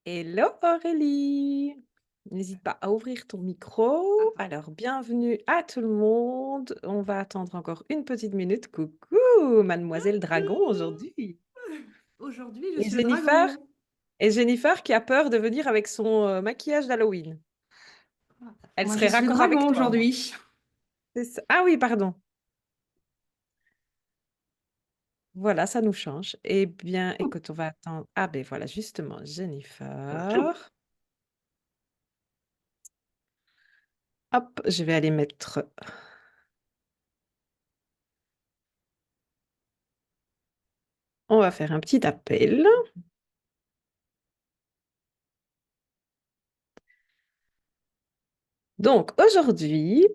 Hello Aurélie! N'hésite pas à ouvrir ton micro. Alors, bienvenue à tout le monde. On va attendre encore une petite minute. Coucou, Mademoiselle Dragon Coucou! aujourd'hui. Aujourd'hui, je Et suis le Jennifer, dragon. et Jennifer qui a peur de venir avec son maquillage d'Halloween. Elle Moi, je serait suis le raccord dragon avec toi, moi. aujourd'hui. C'est ça. Ah oui, pardon. Voilà, ça nous change. Eh bien, écoute, on va attendre. Ah ben voilà, justement, Jennifer. Hop, je vais aller mettre. On va faire un petit appel. Donc aujourd'hui,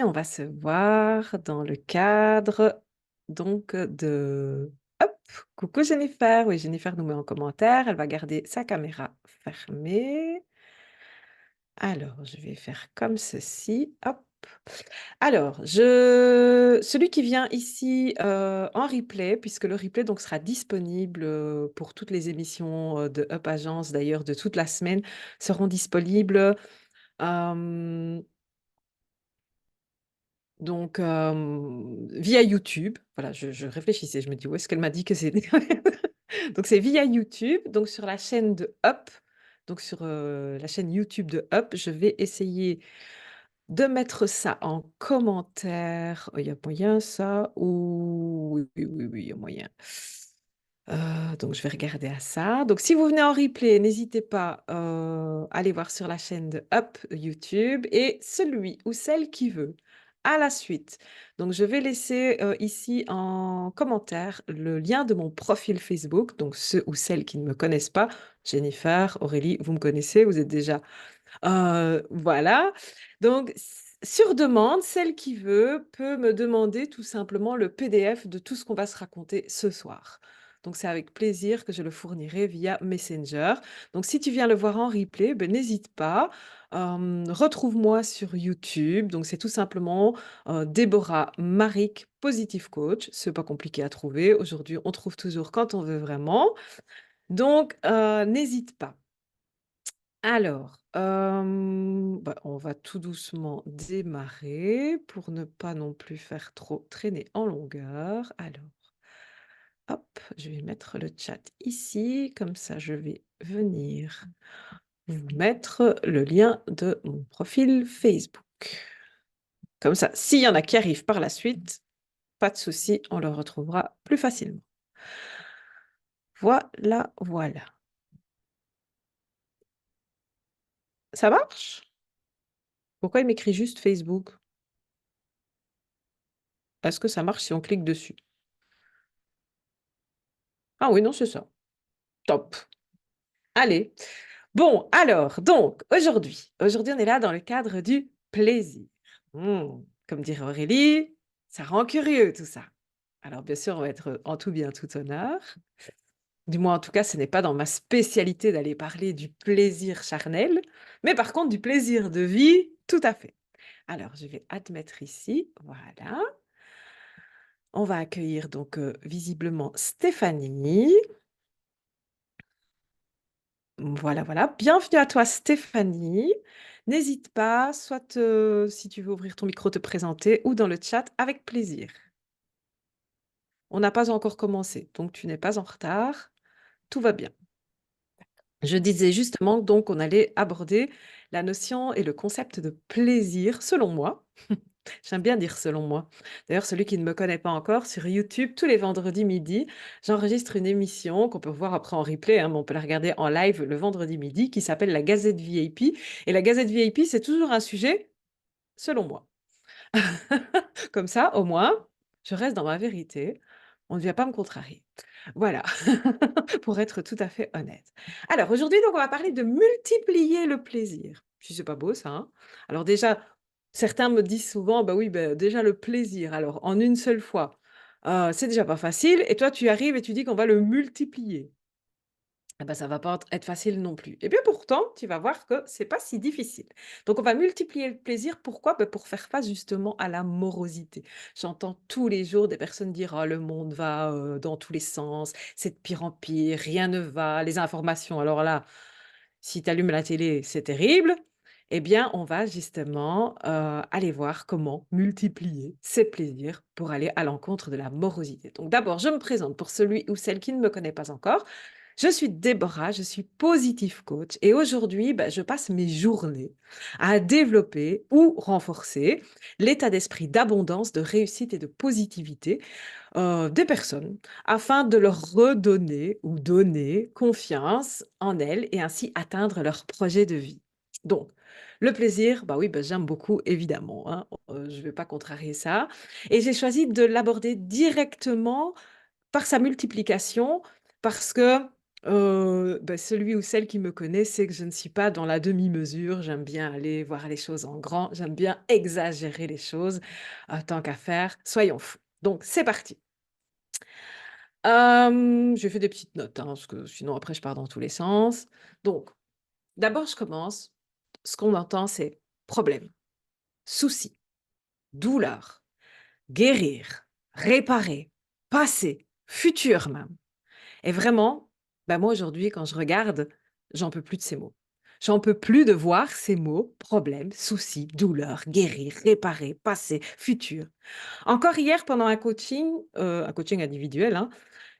on va se voir dans le cadre donc de hop, coucou Jennifer. Oui, Jennifer nous met en commentaire, elle va garder sa caméra fermée. Alors, je vais faire comme ceci, hop. Alors, celui qui vient ici en replay, puisque le replay donc sera disponible pour toutes les émissions de Up Agence, d'ailleurs de toute la semaine, seront disponibles. euh, Donc, via YouTube, voilà, je réfléchissais, je me dis: «Où est-ce qu'elle m'a dit que c'était?» Donc c'est via YouTube, donc sur la chaîne de Up, donc sur, la chaîne YouTube de Up, je vais essayer de mettre ça en commentaire. Il y a moyen ça? Ou oui, oui, oui, oui, il y a moyen. Donc je vais regarder à ça. Donc si vous venez en replay, n'hésitez pas, à aller voir sur la chaîne de Up YouTube et celui ou celle qui veut, à la suite. Donc je vais laisser, ici en commentaire le lien de mon profil Facebook, donc ceux ou celles qui ne me connaissent pas. Jennifer, Aurélie, vous me connaissez, vous êtes déjà voilà. Donc sur demande, celle qui veut peut me demander tout simplement le PDF de tout ce qu'on va se raconter ce soir. Donc c'est avec plaisir que je le fournirai via Messenger. Donc si tu viens le voir en replay, ben, n'hésite pas. Retrouve-moi sur YouTube. Donc c'est tout simplement Déborah Maric, Positive Coach. C'est pas compliqué à trouver. Aujourd'hui, on trouve toujours quand on veut vraiment. Donc n'hésite pas. Alors, bah, on va tout doucement démarrer pour ne pas non plus faire trop traîner en longueur. Alors, hop, je vais mettre le chat ici, comme ça je vais venir vous mettre le lien de mon profil Facebook. Comme ça, s'il y en a qui arrivent par la suite, pas de souci, on le retrouvera plus facilement. Voilà, voilà. Ça marche? Pourquoi il m'écrit juste Facebook? Est-ce que ça marche si on clique dessus? Ah oui, non, c'est ça. Top. Allez. Bon, alors, donc, aujourd'hui, on est là dans le cadre du plaisir. Comme dirait Aurélie, ça rend curieux tout ça. Alors, bien sûr, on va être en tout bien, tout honneur. Du moins, en tout cas, ce n'est pas dans ma spécialité d'aller parler du plaisir charnel, mais par contre, du plaisir de vie, tout à fait. Alors, je vais admettre ici, voilà. On va accueillir donc visiblement Stéphanie. Voilà, voilà. Bienvenue à toi Stéphanie. N'hésite pas, soit, si tu veux ouvrir ton micro, te présenter ou dans le chat avec plaisir. On n'a pas encore commencé, donc tu n'es pas en retard, tout va bien. Je disais justement donc qu'on allait aborder la notion et le concept de plaisir, selon moi. J'aime bien dire selon moi. D'ailleurs, celui qui ne me connaît pas encore, sur YouTube, tous les vendredis midi, j'enregistre une émission qu'on peut voir après en replay, hein, mais on peut la regarder en live le vendredi midi, qui s'appelle la Gazette VIP. Et la Gazette VIP, c'est toujours un sujet selon moi. Comme ça, au moins, je reste dans ma vérité. On ne vient pas me contrarier. Voilà, pour être tout à fait honnête. Alors aujourd'hui, donc, on va parler de multiplier le plaisir. Si c'est pas beau ça, hein? Alors déjà, certains me disent souvent: «Bah oui, bah, déjà le plaisir, alors en une seule fois, c'est déjà pas facile» et toi tu arrives et tu dis qu'on va le multiplier. Ah bah, ça va pas être facile non plus. Et bien pourtant, tu vas voir que c'est pas si difficile. Donc on va multiplier le plaisir. Pourquoi? Bah, pour faire face justement à la morosité. J'entends tous les jours des personnes dire: «Ah le monde va, dans tous les sens, c'est de pire en pire, rien ne va, les informations» alors là, Si tu allumes la télé, c'est terrible, eh bien, on va justement, aller voir comment multiplier ces plaisirs pour aller à l'encontre de la morosité. Donc d'abord, je me présente pour celui ou celle qui ne me connaît pas encore. Je suis Déborah, je suis positive coach et aujourd'hui, bah, je passe mes journées à développer ou renforcer l'état d'esprit d'abondance, de réussite et de positivité des personnes afin de leur redonner ou donner confiance en elles et ainsi atteindre leur projet de vie. Donc, le plaisir, bah oui, bah, j'aime beaucoup évidemment, hein, je ne vais pas contrarier ça. Et j'ai choisi de l'aborder directement par sa multiplication parce que bah, celui ou celle qui me connaît sait que je ne suis pas dans la demi-mesure. J'aime bien aller voir les choses en grand, j'aime bien exagérer les choses. Tant qu'à faire, soyons fous. Donc, c'est parti. J'ai fait des petites notes, hein, parce que sinon après je pars dans tous les sens. Donc, d'abord je commence, ce qu'on entend c'est problème, souci, douleur, guérir, réparer, passé, futur même. Et vraiment, bah, moi aujourd'hui quand je regarde, j'en peux plus de ces mots. J'en peux plus de voir ces mots, problème, souci, douleur, guérir, réparer, passé, futur. Encore hier pendant un coaching individuel, hein,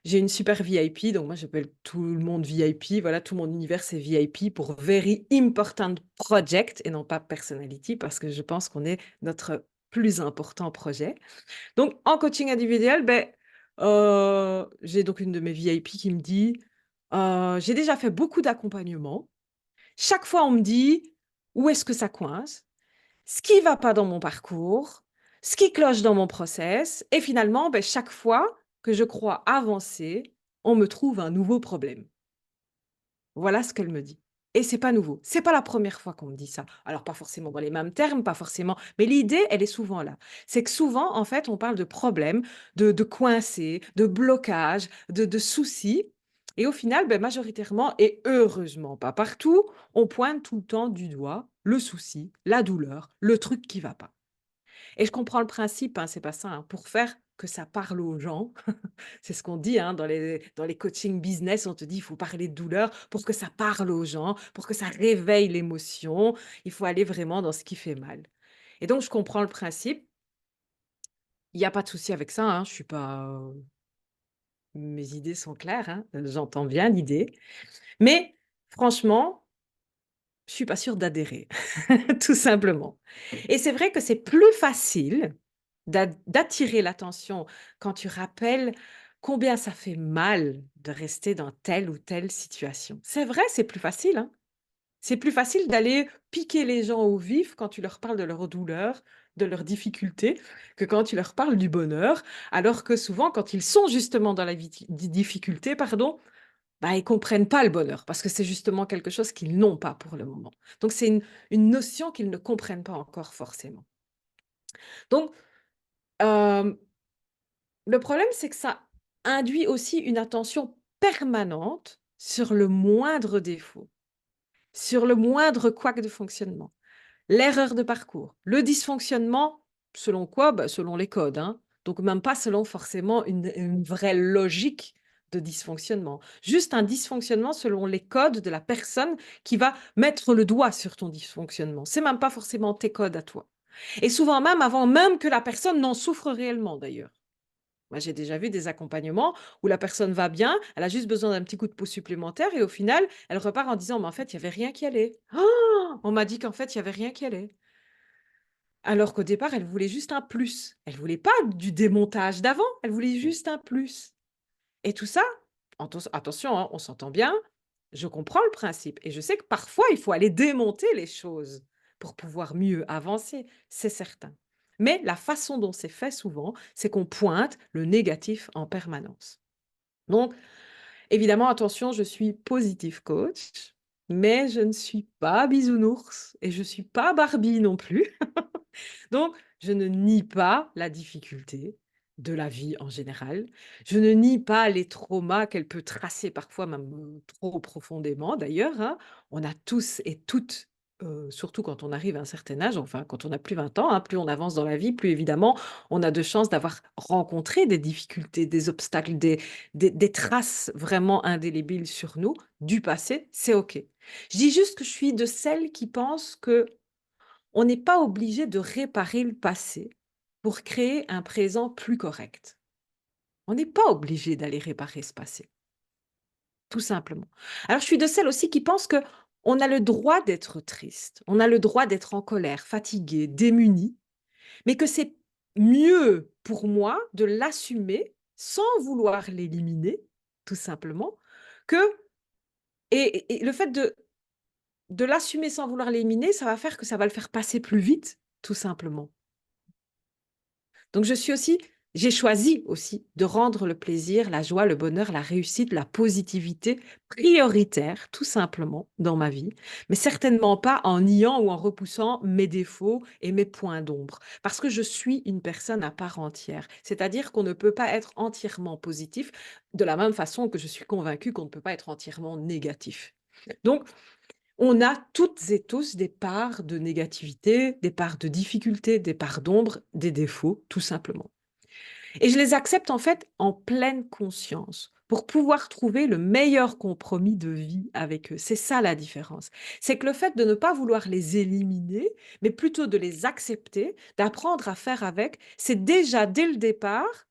j'ai une super VIP, donc moi j'appelle tout le monde VIP, voilà, tout mon univers c'est VIP pour Very Important Project et non pas Personality parce que je pense qu'on est notre plus important projet. Donc en coaching individuel, ben, j'ai donc une de mes VIP qui me dit, «J'ai déjà fait beaucoup d'accompagnements. Chaque fois on me dit: "Où est-ce que ça coince?" Ce qui va pas dans mon parcours, ce qui cloche dans mon process et finalement, beh, chaque fois que je crois avancer, on me trouve un nouveau problème. Voilà ce qu'elle me dit et c'est pas nouveau. C'est pas la première fois qu'on me dit ça. Alors pas forcément dans les mêmes termes, pas forcément, mais l'idée, elle est souvent là. C'est que souvent, en fait, on parle de problèmes, de coincés, de blocages, de soucis et au final, beh, majoritairement et heureusement pas partout, on pointe tout le temps du doigt le souci, la douleur, le truc qui va pas. Et je comprends le principe, hein, c'est pas ça, hein, pour faire que ça parle aux gens. C'est ce qu'on dit, hein, dans les coachings business, on te dit: «Il faut parler de douleur pour que ça parle aux gens, pour que ça réveille l'émotion». Il faut aller vraiment dans ce qui fait mal. Et donc je comprends le principe. Il y a pas de souci avec ça, hein, je suis pas, mes idées sont claires, hein, j'entends bien l'idée. Mais franchement, je suis pas sûre d'adhérer, tout simplement. Et c'est vrai que c'est plus facile d'attirer l'attention quand tu rappelles combien ça fait mal de rester dans telle ou telle situation. C'est vrai, c'est plus facile, hein. C'est plus facile d'aller piquer les gens au vif quand tu leur parles de leur douleur, de leurs difficultés, que quand tu leur parles du bonheur, alors que souvent quand ils sont justement dans la difficulté, pardon, bah, ils comprennent pas le bonheur parce que c'est justement quelque chose qu'ils n'ont pas pour le moment. Donc c'est une notion qu'ils ne comprennent pas encore forcément. Donc, hem, le problème, c'est que ça induit aussi une attention permanente sur le moindre défaut, sur le moindre couac de fonctionnement. L'erreur de parcours, le dysfonctionnement, selon quoi? Bah, selon les codes, hein. Donc même pas selon forcément une vraie logique de dysfonctionnement. Juste un dysfonctionnement selon les codes de la personne qui va mettre le doigt sur ton dysfonctionnement. C'est même pas forcément tes codes à toi. Et souvent même avant même que la personne n'en souffre réellement d'ailleurs. Moi, j'ai déjà vu des accompagnements où la personne va bien, elle a juste besoin d'un petit coup de pouce supplémentaire et au final, elle repart en disant: «Mais en fait, il y avait rien qui allait. Oh, on m'a dit qu'en fait, il y avait rien qui allait». Alors qu'au départ, elle voulait juste un plus. Elle voulait pas du démontage d'avant, elle voulait juste un plus. Et tout ça, attention, hein, on s'entend bien, je comprends le principe et je sais que parfois, il faut aller démonter les choses pour pouvoir mieux avancer, c'est certain. Mais la façon dont c'est fait souvent, c'est qu'on pointe le négatif en permanence. Donc, évidemment, attention, je suis positive coach, mais je ne suis pas bisounours et je suis pas Barbie non plus. Donc, je ne nie pas la difficulté de la vie en général. Je ne nie pas les traumas qu'elle peut tracer parfois même trop profondément d'ailleurs, hein. On a tous et toutes surtout quand on arrive à un certain âge, enfin quand on a plus 20 ans, hein, plus on avance dans la vie, plus évidemment on a de chances d'avoir rencontré des difficultés, des obstacles, des traces vraiment indélébiles sur nous du passé, c'est OK. Je dis juste que je suis de celles qui pensent que on n'est pas obligé de réparer le passé pour créer un présent plus correct. On n'est pas obligé d'aller réparer ce passé. Tout simplement. Alors, je suis de celles aussi qui pensent que on a le droit d'être triste, on a le droit d'être en colère, fatigué, démuni, mais que c'est mieux pour moi de l'assumer sans vouloir l'éliminer, tout simplement, que et le fait de l'assumer sans vouloir l'éliminer, ça va faire que ça va le faire passer plus vite, tout simplement. Donc je suis aussi j'ai choisi aussi de rendre le plaisir, la joie, le bonheur, la réussite, la positivité prioritaire, tout simplement, dans ma vie, mais certainement pas en niant ou en repoussant mes défauts et mes points d'ombre. Parce que je suis une personne à part entière. C'est-à-dire qu'on ne peut pas être entièrement positif, de la même façon que je suis convaincue qu'on ne peut pas être entièrement négatif. Donc, on a toutes et tous des parts de négativité, des parts de difficulté, des parts d'ombre, des défauts, tout simplement. Et je les accepte en fait en pleine conscience pour pouvoir trouver le meilleur compromis de vie avec eux. C'est ça la différence. C'est que le fait de ne pas vouloir les éliminer, mais plutôt de les accepter, d'apprendre à faire avec, c'est déjà dès le départ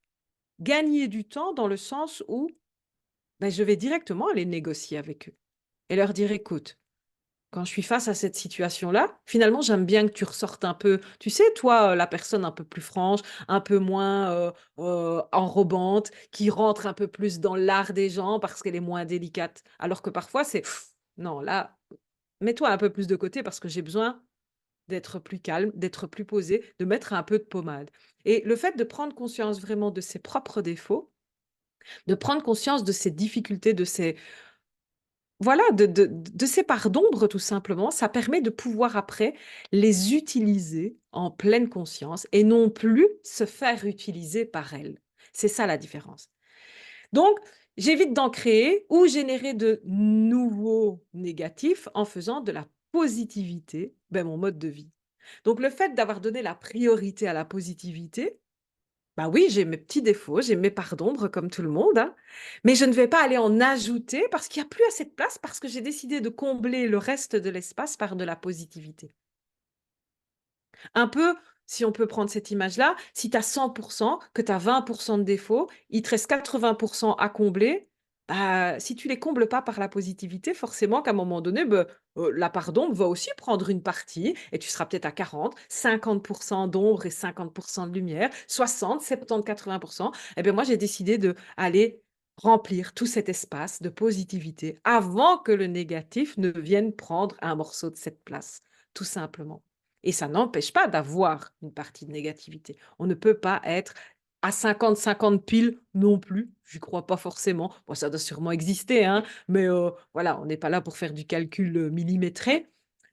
gagner du temps dans le sens où ben, je vais directement aller négocier avec eux et leur dire, écoute, quand je suis face à cette situation-là, finalement, j'aime bien que tu ressortes un peu, tu sais, toi, la personne un peu plus franche, un peu moins, enrobante, qui rentre un peu plus dans l'art des gens parce qu'elle est moins délicate. Alors que parfois, c'est: pff, «Non, là, mets-toi un peu plus de côté parce que j'ai besoin d'être plus calme, d'être plus posé, de mettre un peu de pommade». Et le fait de prendre conscience vraiment de ses propres défauts, de prendre conscience de ses difficultés, de ses voilà, de ces parts d'ombre tout simplement, ça permet de pouvoir après les utiliser en pleine conscience et non plus se faire utiliser par elles. C'est ça la différence. Donc, j'évite d'en créer ou générer de nouveaux négatifs en faisant de la positivité, mon mode de vie. Donc le fait d'avoir donné la priorité à la positivité, bah oui, j'ai mes petits défauts, j'ai mes parts d'ombre comme tout le monde, hein, mais je ne vais pas aller en ajouter parce qu'il y a plus assez de place, parce que j'ai décidé de combler le reste de l'espace par de la positivité. Un peu, si on peut prendre cette image-là, si tu as 100, que tu as 20 de défauts, il te reste 80 à combler, bah, si tu les combles pas par la positivité, forcément qu'à un moment donné, la part d'ombre va aussi prendre une partie et tu seras peut-être à 40, 50 d'ombre et 50 de lumière, 60, 70, 80. Et bien moi, j'ai décidé d'aller remplir tout cet espace de positivité avant que le négatif ne vienne prendre un morceau de cette place, tout simplement. Et ça n'empêche pas d'avoir une partie de négativité. On ne peut pas être à 50-50 pile non plus, j'y crois pas forcément. Bon, ça doit sûrement exister, hein, mais voilà, on n'est pas là pour faire du calcul, millimétré.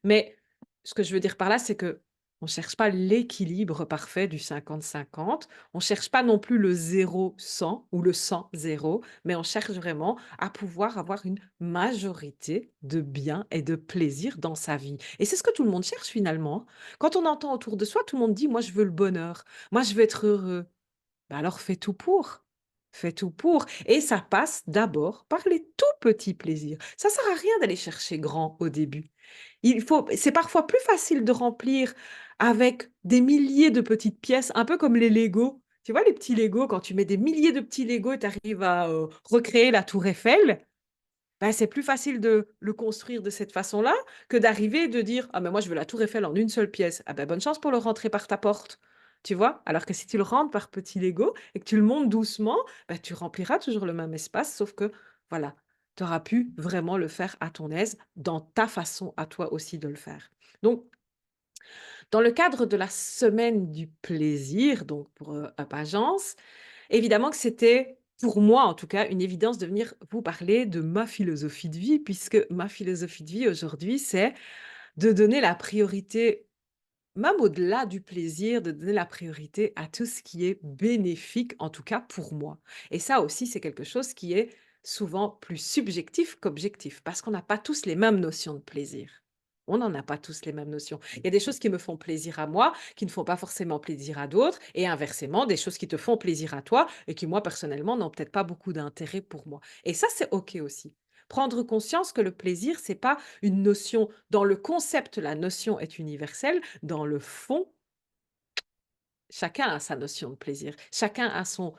Mais ce que je veux dire par là, c'est que on cherche pas l'équilibre parfait du 50-50. On cherche pas non plus le 0-100 ou le 100-0, mais on cherche vraiment à pouvoir avoir une majorité de bien et de plaisir dans sa vie. Et c'est ce que tout le monde cherche finalement. Quand on entend autour de soi, tout le monde dit: «Moi, je veux le bonheur. Moi, je veux être heureux». Bah, alors fais tout pour. Fais tout pour et ça passe d'abord par les tout petits plaisirs. Ça sert à rien d'aller chercher grand au début. C'est parfois plus facile de remplir avec des milliers de petites pièces, un peu comme les Lego. Tu vois les petits Lego, quand tu mets des milliers de petits Lego et tu arrives à, recréer la tour Eiffel, bah, c'est plus facile de le construire de cette façon-là que d'arriver et de dire: «Ah mais moi je veux la tour Eiffel en une seule pièce». Ah bah, bonne chance pour le rentrer par ta porte, tu vois? Alors que si tu le rentres par petits Lego et que tu le montes doucement, bah, tu rempliras toujours le même espace sauf que, voilà, tu auras pu vraiment le faire à ton aise, dans ta façon à toi aussi de le faire. Donc dans le cadre de la semaine du plaisir, donc pour, Up Agence, évidemment que c'était, pour moi en tout cas, une évidence de venir vous parler de ma philosophie de vie, puisque ma philosophie de vie aujourd'hui, c'est de donner la priorité, même au-delà du plaisir, de donner la priorité à tout ce qui est bénéfique, en tout cas pour moi. Et ça aussi, c'est quelque chose qui est souvent plus subjectif qu'objectif, parce qu'on n'a pas tous les mêmes notions de plaisir. On n'en a pas tous les mêmes notions. Il y a des choses qui me font plaisir à moi, qui ne font pas forcément plaisir à d'autres, et inversement, des choses qui te font plaisir à toi et qui, moi, personnellement, n'ont peut-être pas beaucoup d'intérêt pour moi. Et ça, c'est OK aussi. Prendre conscience que le plaisir, c'est pas une notion. Dans le concept, la notion est universelle. Dans le fond, chacun a sa notion de plaisir. Chacun a son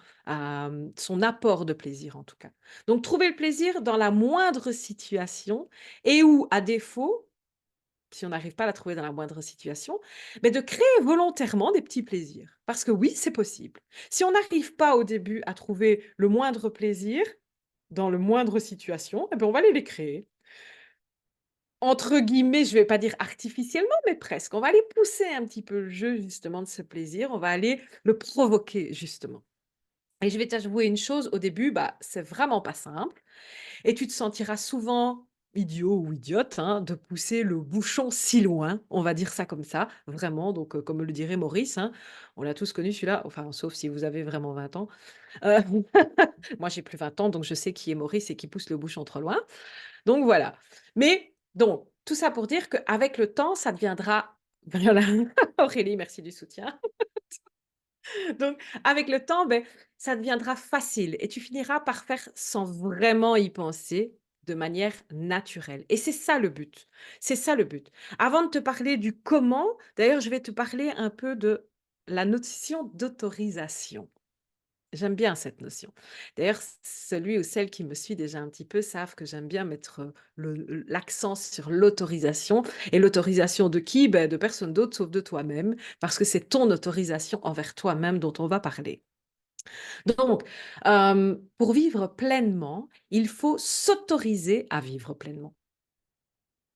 apport de plaisir, en tout cas. Donc, trouver le plaisir dans la moindre situation et ou, à défaut, si on n'arrive pas à la trouver dans la moindre situation, mais de créer volontairement des petits plaisirs. Parce que oui, c'est possible. Si on n'arrive pas au début à trouver le moindre plaisir dans le moindre situation, eh ben, on va aller les créer. Entre guillemets, je vais pas dire artificiellement, mais presque. On va aller pousser un petit peu le jeu justement de ce plaisir. On va aller le provoquer justement. Et je vais t'avouer une chose, au début, bah, c'est vraiment pas simple. Et tu te sentiras souvent idiot ou idiote, hein, de pousser le bouchon si loin, on va dire ça comme ça, vraiment. Donc, comme le dirait Maurice, hein, on l'a tous connu celui-là, enfin, sauf si vous avez vraiment 20 ans. Heu, moi, j'ai plus 20 ans, donc je sais qui est Maurice et qui pousse le bouchon trop loin. Donc voilà. Mais donc, tout ça pour dire qu'avec le temps, ça deviendra voilà, Aurélie, merci du soutien. Donc, avec le temps, ben, ça deviendra facile et tu finiras par faire sans vraiment y penser de manière naturelle. Et c'est ça le but. C'est ça le but. Avant de te parler du comment, d'ailleurs, je vais te parler un peu de la notion d'autorisation. J'aime bien cette notion. D'ailleurs, celui ou celle qui me suit déjà un petit peu savent que j'aime bien mettre l'accent sur l'autorisation. Et l'autorisation de qui? Ben, de personne d'autre sauf de toi-même, parce que c'est ton autorisation envers toi-même dont on va parler. Donc, pour vivre pleinement, il faut s'autoriser à vivre pleinement.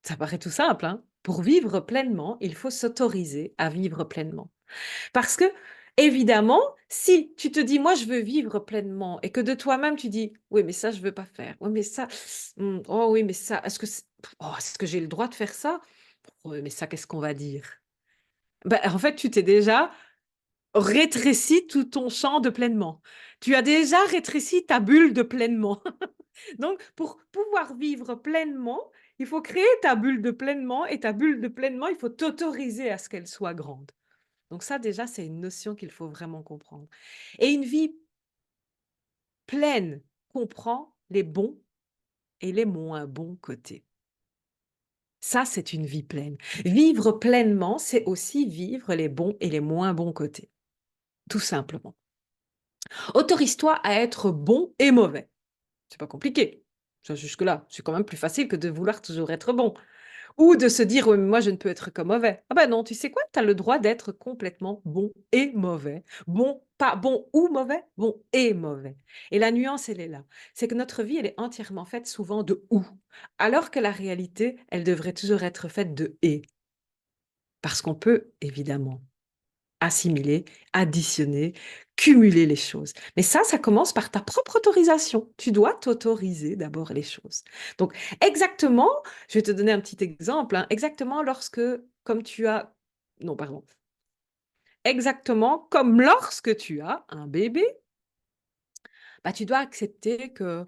Ça paraît tout simple, hein? Pour vivre pleinement, il faut s'autoriser à vivre pleinement. Parce que, évidemment, si tu te dis: «Moi, je veux vivre pleinement» et que de toi-même tu dis: «Oui, mais ça, je veux pas faire. Oui, mais ça, oh oui, mais ça, est-ce que j'ai le droit de faire ça? Oui, mais ça, qu'est-ce qu'on va dire?» Ben, en fait, tu t'es déjà rétréci tout ton champ de pleinement. Tu as déjà rétréci ta bulle de pleinement. Donc, pour pouvoir vivre pleinement, il faut créer ta bulle de pleinement et ta bulle de pleinement, il faut t'autoriser à ce qu'elle soit grande. Donc ça, déjà, c'est une notion qu'il faut vraiment comprendre. Et une vie pleine comprend les bons et les moins bons côtés. Ça, c'est une vie pleine. Vivre pleinement, c'est aussi vivre les bons et les moins bons côtés, tout simplement. Autorise-toi à être bon et mauvais. C'est pas compliqué. Ça, jusque-là, c'est quand même plus facile que de vouloir toujours être bon. Ou de se dire: «Ouais, mais moi, je ne peux être que mauvais». Ah bah non, tu sais quoi? Tu as le droit d'être complètement bon et mauvais. Bon, pas bon ou mauvais, bon et mauvais. Et la nuance, elle est là. C'est que notre vie, elle est entièrement faite souvent de «ou», alors que la réalité, elle devrait toujours être faite de «et». Parce qu'on peut évidemment assimiler, additionner, cumuler les choses. Mais ça commence par ta propre autorisation. Tu dois t'autoriser d'abord les choses. Donc exactement, je vais te donner un petit exemple, hein, exactement lorsque comme tu as non pardon, exactement comme lorsque tu as un bébé, bah, tu dois accepter que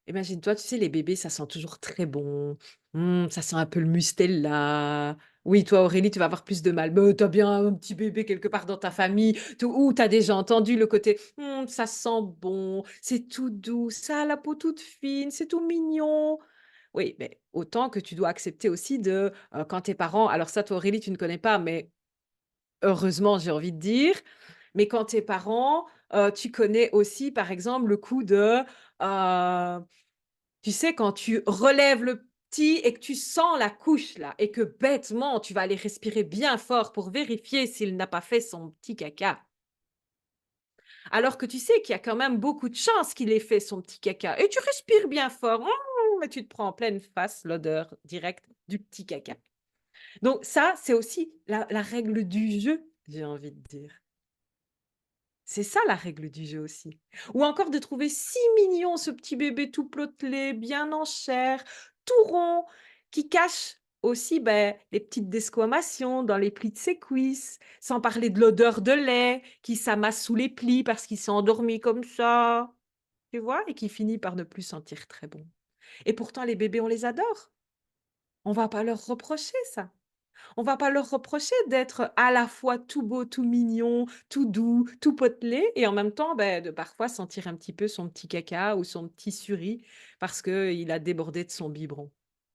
imagine-toi, tu sais, les bébés, ça sent toujours très bon. Ça sent un peu le Mustela. Oui, toi, Aurélie, tu vas avoir plus de mal. Mais tu as bien un petit bébé quelque part dans ta famille, ou tu as déjà entendu le côté ça sent bon, c'est tout doux, ça a la peau toute fine, c'est tout mignon. Oui, mais autant que tu dois accepter aussi de quand tes parents, alors ça, toi, Aurélie, tu ne connais pas, mais heureusement, j'ai envie de dire, mais quand tes parents, tu connais aussi, par exemple, le coup de tu sais, quand tu relèves le petit et que tu sens la couche là et que bêtement, tu vas aller respirer bien fort pour vérifier s'il n'a pas fait son petit caca. Alors que tu sais qu'il y a quand même beaucoup de chances qu'il ait fait son petit caca et tu respires bien fort, et tu te prends en pleine face l'odeur directe du petit caca. Donc ça, c'est aussi la règle du jeu, j'ai envie de dire. C'est ça la règle du jeu aussi. Ou encore de trouver si mignon ce petit bébé tout potelé, bien en chair, tout rond, qui cache aussi les petites desquamations dans les plis de ses cuisses, sans parler de l'odeur de lait qui s'amasse sous les plis parce qu'il s'est endormi comme ça, tu vois, et qui finit par ne plus sentir très bon. Et pourtant, les bébés, on les adore. On va pas leur reprocher ça. On va pas leur reprocher d'être à la fois tout beau, tout mignon, tout doux, tout potelé et en même temps, beh, de parfois sentir un petit peu son petit caca ou son petit suri parce qu'il a débordé de son biberon.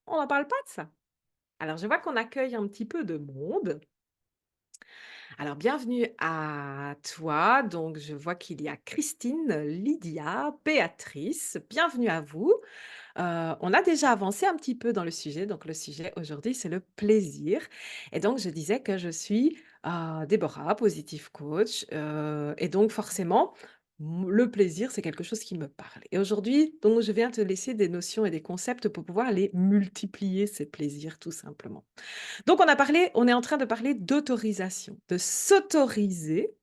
On en parle pas de ça. Alors je vois qu'on accueille un petit peu de monde. Alors bienvenue à toi. Donc je vois qu'il y a Christine, Lydia, Béatrice. Bienvenue à vous. On a déjà avancé un petit peu dans le sujet, donc le sujet aujourd'hui, c'est le plaisir et donc je disais que je suis, Déborah, positive coach, et donc forcément, le plaisir, c'est quelque chose qui me parle et aujourd'hui, donc je viens te laisser des notions et des concepts pour pouvoir les multiplier, ces plaisirs, tout simplement. Donc on est en train de parler d'autorisation, de s'autoriser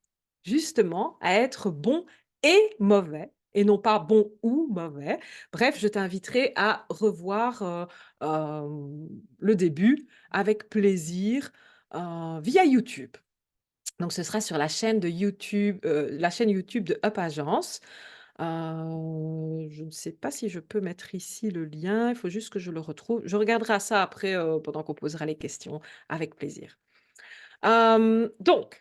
justement à être bon et mauvais et non pas bon ou mauvais. Bref, je t'inviterai à revoir, le début avec plaisir, via YouTube. Donc ce sera sur la chaîne YouTube de Up Agence. Je ne sais pas si je peux mettre ici le lien, il faut juste que je le retrouve. Je regarderai ça après, pendant qu'on posera les questions, avec plaisir. Donc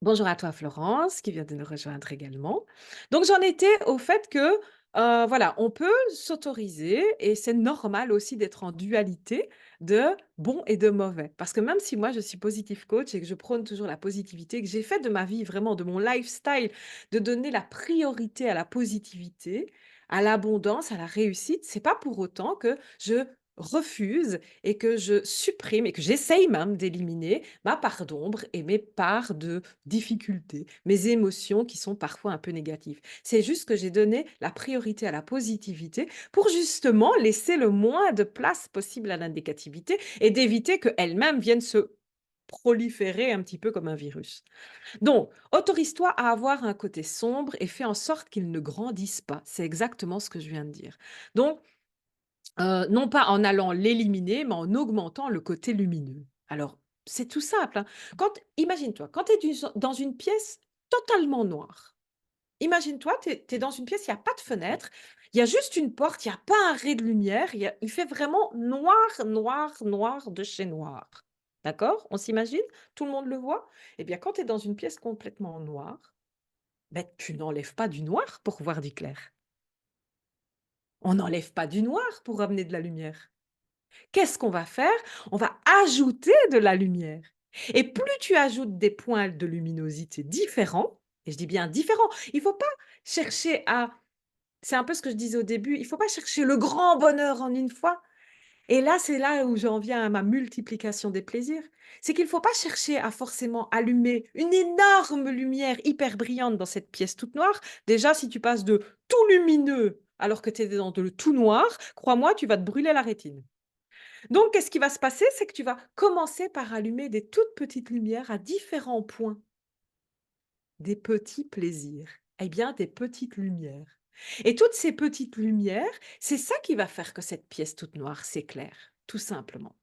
bonjour à toi Florence, qui vient de nous rejoindre également. Donc j'en étais au fait que, voilà, on peut s'autoriser et c'est normal aussi d'être en dualité de bon et de mauvais. Parce que même si moi je suis positive coach et que je prône toujours la positivité, que j'ai fait de ma vie vraiment, de mon lifestyle, de donner la priorité à la positivité, à l'abondance, à la réussite, c'est pas pour autant que je refuse et que je supprime et que j'essaye même d'éliminer ma part d'ombre et mes parts de difficultés, mes émotions qui sont parfois un peu négatives. C'est juste que j'ai donné la priorité à la positivité pour justement laisser le moins de place possible à la négativité et d'éviter qu'elle-même vienne se proliférer un petit peu comme un virus. Donc, autorise-toi à avoir un côté sombre et fais en sorte qu'il ne grandisse pas. C'est exactement ce que je viens de dire. Donc, non pas en allant l'éliminer, mais en augmentant le côté lumineux. Alors, c'est tout simple, hein. Imagine-toi, quand tu es dans une pièce totalement noire. Imagine-toi, tu es dans une pièce, il y a pas de fenêtre, il y a juste une porte, il y a pas un ray de lumière, il fait vraiment noir, noir, noir de chez noir. D'accord? On s'imagine? Tout le monde le voit? Eh bien, quand tu es dans une pièce complètement noire, beh, tu n'enlèves pas du noir pour voir du clair. On n'enlève pas du noir pour amener de la lumière. Qu'est-ce qu'on va faire? On va ajouter de la lumière et plus tu ajoutes des points de luminosité différents, et je dis bien différents, il faut pas chercher à c'est un peu ce que je disais au début, il faut pas chercher le grand bonheur en une fois et là, c'est là où j'en viens à ma multiplication des plaisirs. C'est qu'il faut pas chercher à forcément allumer une énorme lumière hyper brillante dans cette pièce toute noire. Déjà, si tu passes de tout lumineux alors que tu es dans le tout noir, crois-moi, tu vas te brûler la rétine. Donc, qu'est-ce qui va se passer? C'est que tu vas commencer par allumer des toutes petites lumières à différents points, des petits plaisirs. Eh bien, des petites lumières. Et toutes ces petites lumières, c'est ça qui va faire que cette pièce toute noire s'éclaire, tout simplement.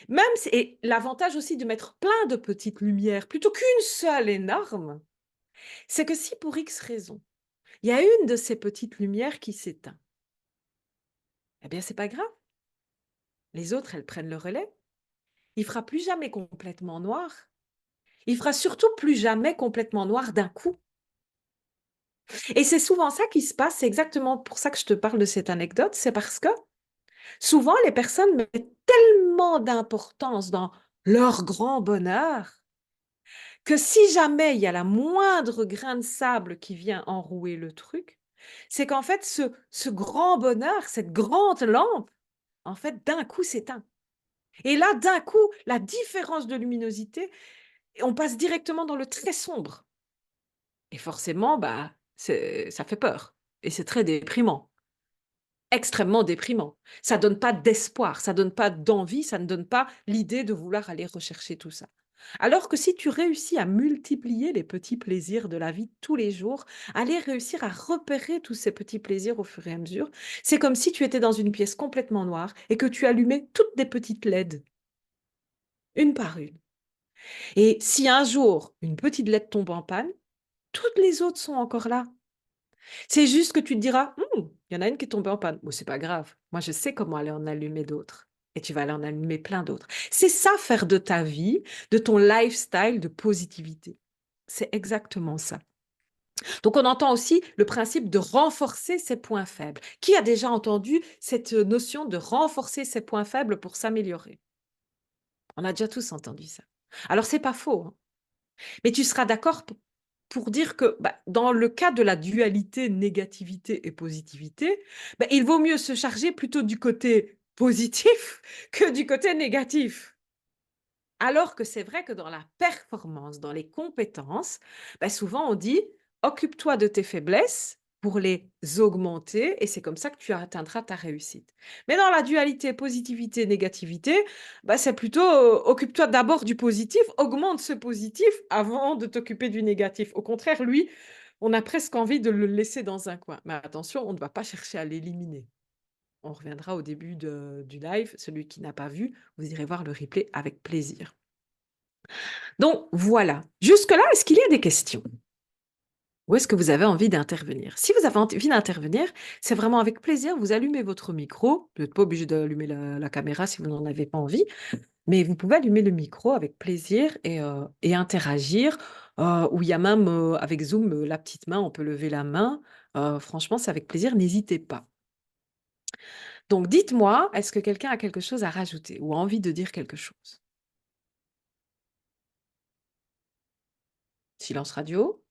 Même si et l'avantage aussi de mettre plein de petites lumières plutôt qu'une seule énorme, c'est que si pour X raison, il y a une de ces petites lumières qui s'éteint, eh bien, c'est pas grave. Les autres, elles prennent le relais. Il fera plus jamais complètement noir. Il fera surtout plus jamais complètement noir d'un coup. Et c'est souvent ça qui se passe, c'est exactement pour ça que je te parle de cette anecdote, c'est parce que souvent les personnes mettent tellement d'importance dans leur grand bonheur que si jamais il y a la moindre grain de sable qui vient enrouer le truc, c'est qu'en fait ce grand bonheur, cette grande lampe, en fait d'un coup s'éteint. Et là, d'un coup, la différence de luminosité, on passe directement dans le très sombre. Et forcément, bah, ça fait peur et c'est très déprimant, extrêmement déprimant. Ça donne pas d'espoir, ça donne pas d'envie, ça ne donne pas l'idée de vouloir aller rechercher tout ça. Alors que si tu réussis à multiplier les petits plaisirs de la vie de tous les jours, aller réussir à repérer tous ces petits plaisirs au fur et à mesure, c'est comme si tu étais dans une pièce complètement noire et que tu allumais toutes des petites LED, une par une. Et si un jour, une petite LED tombe en panne, toutes les autres sont encore là. C'est juste que tu te diras: il y en a une qui est tombée en panne. Bon, c'est pas grave. Moi, je sais comment aller en allumer d'autres». et tu vas aller en allumer plein d'autres. C'est ça, faire de ta vie, de ton lifestyle de positivité. C'est exactement ça. Donc, on entend aussi le principe de renforcer ses points faibles. Qui a déjà entendu cette notion de renforcer ses points faibles pour s'améliorer? On a déjà tous entendu ça. Alors, c'est pas faux, hein. Mais tu seras d'accord pour dire que dans le cas de la dualité négativité et positivité, il vaut mieux se charger plutôt du côté positif que du côté négatif. Alors que c'est vrai que dans la performance, dans les compétences, souvent on dit: «Occupe-toi de tes faiblesses pour les augmenter et c'est comme ça que tu atteindras ta réussite». Mais dans la dualité positivité-négativité, c'est plutôt, occupe-toi d'abord du positif, augmente ce positif avant de t'occuper du négatif. Au contraire, lui, on a presque envie de le laisser dans un coin. Mais attention, on ne va pas chercher à l'éliminer. On reviendra au début du live. Celui qui n'a pas vu, vous irez voir le replay avec plaisir. Donc voilà. Jusque-là, est-ce qu'il y a des questions? Ou est-ce que vous avez envie d'intervenir? Si vous avez envie d'intervenir, c'est vraiment avec plaisir. Vous allumez votre micro. Vous n'êtes pas obligé d'allumer la caméra si vous n'en avez pas envie, mais vous pouvez allumer le micro avec plaisir et interagir. Ou il y a même avec Zoom la petite main, on peut lever la main. Franchement, c'est avec plaisir, n'hésitez pas. Donc dites-moi, est-ce que quelqu'un a quelque chose à rajouter ou a envie de dire quelque chose? Silence radio?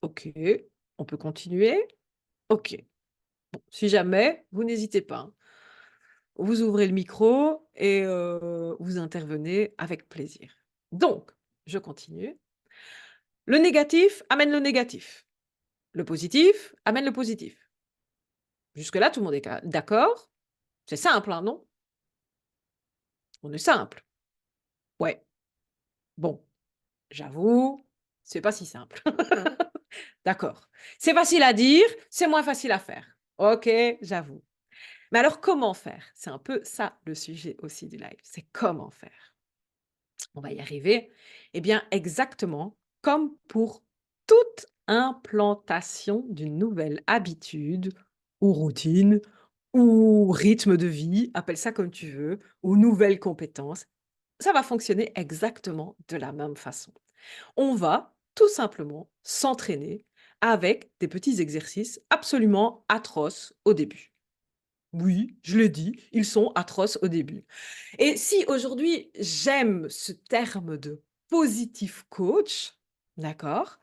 OK. On peut continuer? OK. Bon, si jamais, vous n'hésitez pas, hein. Vous ouvrez le micro et vous intervenez avec plaisir. Donc, je continue. Le négatif amène le négatif. Le positif amène le positif. Jusque-là, tout le monde est d'accord? C'est simple, hein, non? On est simple. Ouais. Bon, j'avoue, c'est pas si simple. D'accord. C'est facile à dire, c'est moins facile à faire. OK, j'avoue. Mais alors comment faire? C'est un peu ça le sujet aussi du live, c'est comment faire? On va y arriver. Eh bien, exactement comme pour toute implantation d'une nouvelle habitude ou routine ou rythme de vie, appelle ça comme tu veux, ou nouvelle compétence, ça va fonctionner exactement de la même façon. On va tout simplement s'entraîner avec des petits exercices absolument atroces au début. Oui, je l'ai dit, ils sont atroces au début. Et si aujourd'hui j'aime ce terme de positif coach, d'accord?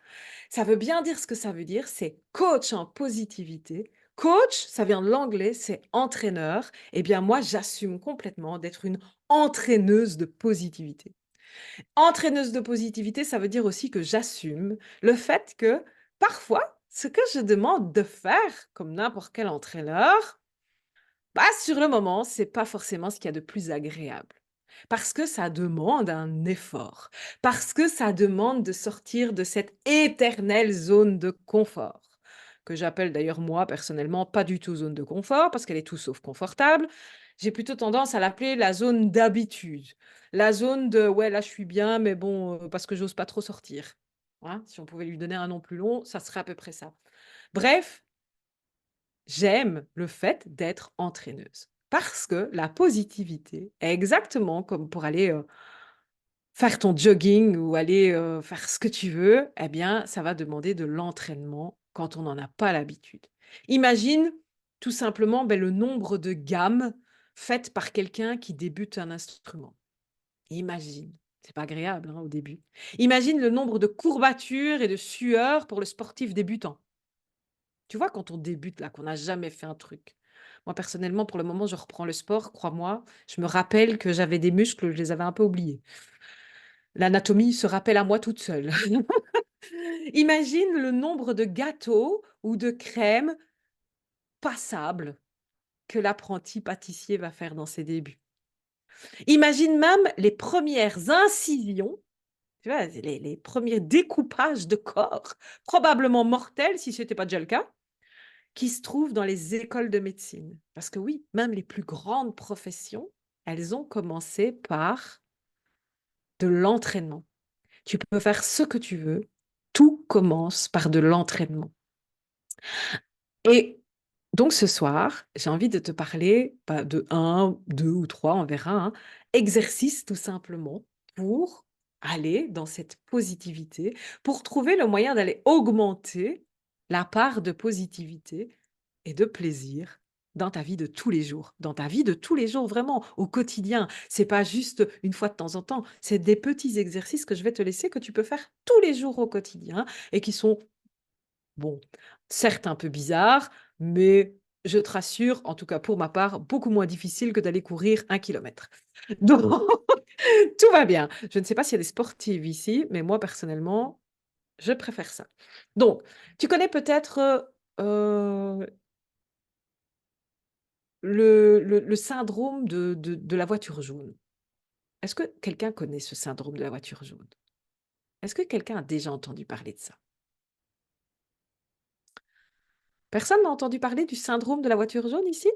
Ça veut bien dire ce que ça veut dire, c'est coach en positivité. Coach, ça vient de l'anglais, c'est entraîneur. Eh bien moi, j'assume complètement d'être une entraîneuse de positivité. Entraîneuse de positivité, ça veut dire aussi que j'assume le fait que parfois, ce que je demande de faire, comme n'importe quel entraîneur, sur le moment, c'est pas forcément ce qu'il y a de plus agréable. Parce que ça demande un effort, parce que ça demande de sortir de cette éternelle zone de confort, que j'appelle d'ailleurs moi personnellement pas du tout zone de confort, parce qu'elle est tout sauf confortable. J'ai plutôt tendance à l'appeler la zone d'habitude. La zone de ouais, là je suis bien, mais bon, parce que j'ose pas trop sortir. Hein, si on pouvait lui donner un nom plus long, ça serait à peu près ça. Bref, j'aime le fait d'être entraîneuse parce que la positivité est exactement comme pour aller, faire ton jogging ou aller, faire ce que tu veux, eh bien, ça va demander de l'entraînement quand on n'en a pas l'habitude. Imagine tout simplement, le nombre de gammes faites par quelqu'un qui débute un instrument. Imagine, c'est pas agréable, hein, au début. Imagine le nombre de courbatures et de sueurs pour le sportif débutant. Tu vois, quand on débute là, qu'on n'a jamais fait un truc. Moi, personnellement, pour le moment, je reprends le sport, crois-moi. Je me rappelle que j'avais des muscles, je les avais un peu oubliés. L'anatomie se rappelle à moi toute seule. Imagine le nombre de gâteaux ou de crèmes passables que l'apprenti pâtissier va faire dans ses débuts. Imagine même les premières incisions, tu vois, les premiers découpages de corps, probablement mortels si ce n'était pas déjà le cas, qui se trouvent dans les écoles de médecine. Parce que oui, même les plus grandes professions, elles ont commencé par de l'entraînement. Tu peux faire ce que tu veux, tout commence par de l'entraînement. Et Donc ce soir, j'ai envie de te parler, bah, de un, 2 ou 3, on verra, hein, exercices tout simplement pour aller dans cette positivité, pour trouver le moyen d'aller augmenter la part de positivité et de plaisir dans ta vie de tous les jours. Dans ta vie de tous les jours, vraiment, au quotidien. C'est pas juste une fois de temps en temps, c'est des petits exercices que je vais te laisser, que tu peux faire tous les jours au quotidien et qui sont bon, certes un peu bizarre, mais je te rassure, en tout cas pour ma part, beaucoup moins difficile que d'aller courir 1 kilomètre. Donc tout va bien. Je ne sais pas s'il y a des sportives ici, mais moi personnellement, je préfère ça. Donc, tu connais peut-être, le syndrome de la voiture jaune? Est-ce que quelqu'un connaît ce syndrome de la voiture jaune? Est-ce que quelqu'un a déjà entendu parler de ça? Personne n'a entendu parler du syndrome de la voiture jaune ici?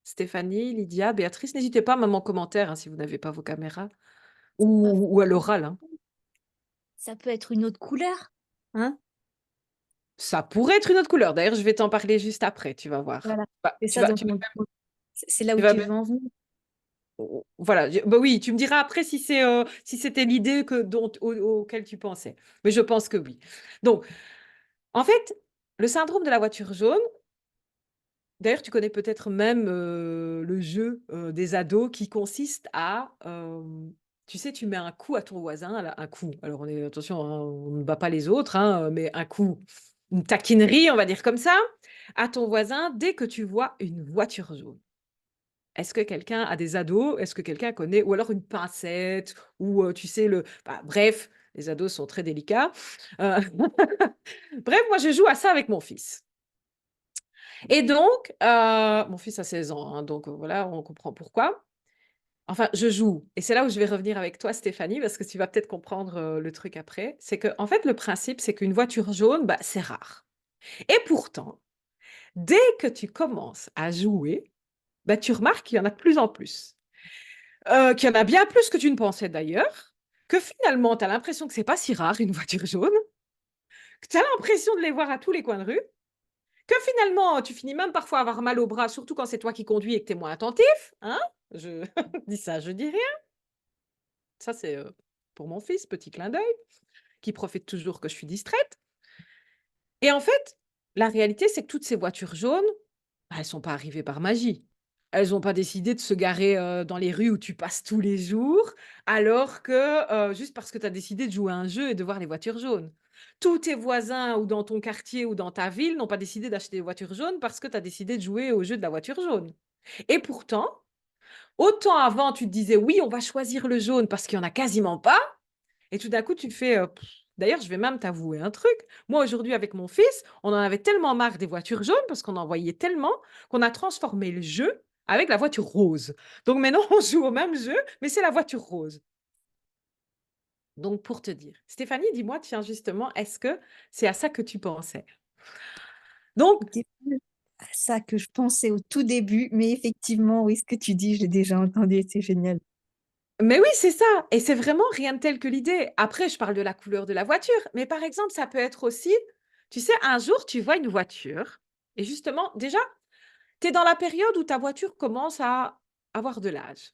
Stéphanie, Lydia, Béatrice, n'hésitez pas, même en commentaire, hein, si vous n'avez pas vos caméras Ça peut ou à l'oral, hein. ça peut être une autre couleur, hein? Ça pourrait être une autre couleur. D'ailleurs, je vais t'en parler juste après, tu vas voir. Voilà, Bah, c'est tu ça vas donc tu vas c'est là où tu vas tu même veux en venir. voilà, bah, oui, tu me diras après si c'est, si c'était l'idée que dont auquel tu pensais. Mais je pense que oui. Donc, en fait, le syndrome de la voiture jaune, d'ailleurs, tu connais peut-être même, le jeu, des ados qui consiste à, tu sais, tu mets un coup à ton voisin, là, un coup, alors on est attention, hein, on ne bat pas les autres, hein, mais un coup, une taquinerie, on va dire comme ça, à ton voisin dès que tu vois une voiture jaune. Est-ce que quelqu'un a des ados? Est-ce que quelqu'un connaît ou alors une pincette ou, tu sais le bah, bref, les ados sont très délicats, heu, bref, moi je joue à ça avec mon fils. Et donc, mon fils a 16 ans, hein, donc voilà, on comprend pourquoi. Enfin, je joue et c'est là où je vais revenir avec toi Stéphanie, parce que tu vas peut-être comprendre, le truc après. C'est que en fait, le principe, c'est qu'une voiture jaune, bah, c'est rare et pourtant, dès que tu commences à jouer, bah, tu remarques qu'il y en a de plus en plus. Qu'il y en a bien plus que tu ne pensais d'ailleurs, que finalement, tu as l'impression que c'est pas si rare une voiture jaune, que tu as l'impression de les voir à tous les coins de rue. Que finalement, tu finis même parfois à avoir mal au bras, surtout quand c'est toi qui conduis et que tu es moins attentif, hein? Je dis ça, je dis rien. Ça, c'est, pour mon fils, petit clin d'œil, qui profite toujours que je suis distraite et en fait, la réalité, c'est que toutes ces voitures jaunes, bah, elles sont pas arrivées par magie. Elles ont pas décidé de se garer, dans les rues où tu passes tous les jours, alors que, juste parce que tu as décidé de jouer à un jeu et de voir les voitures jaunes. Tous tes voisins ou dans ton quartier ou dans ta ville n'ont pas décidé d'acheter des voitures jaunes parce que tu as décidé de jouer au jeu de la voiture jaune et pourtant, autant avant tu te disais: «Oui, on va choisir le jaune parce qu'il y en a quasiment pas» et tout d'un coup tu fais, d'ailleurs, je vais même t'avouer un truc. Moi, aujourd'hui, avec mon fils, on en avait tellement marre des voitures jaunes parce qu'on en voyait tellement qu'on a transformé le jeu avec la voiture rose. Donc maintenant, on joue au même jeu, mais c'est la voiture rose. Donc pour te dire. Stéphanie, dis-moi, tiens, justement, est-ce que c'est à ça que tu pensais? Donc C'était plus à ça que je pensais au tout début, mais effectivement, oui, ce que tu dis, je l'ai déjà entendu et c'est génial. mais oui, c'est ça et c'est vraiment rien de tel que l'idée. Après, je parle de la couleur de la voiture, mais par exemple, ça peut être aussi, tu sais, un jour, tu vois une voiture et justement, déjà, tu es dans la période où ta voiture commence à avoir de l'âge.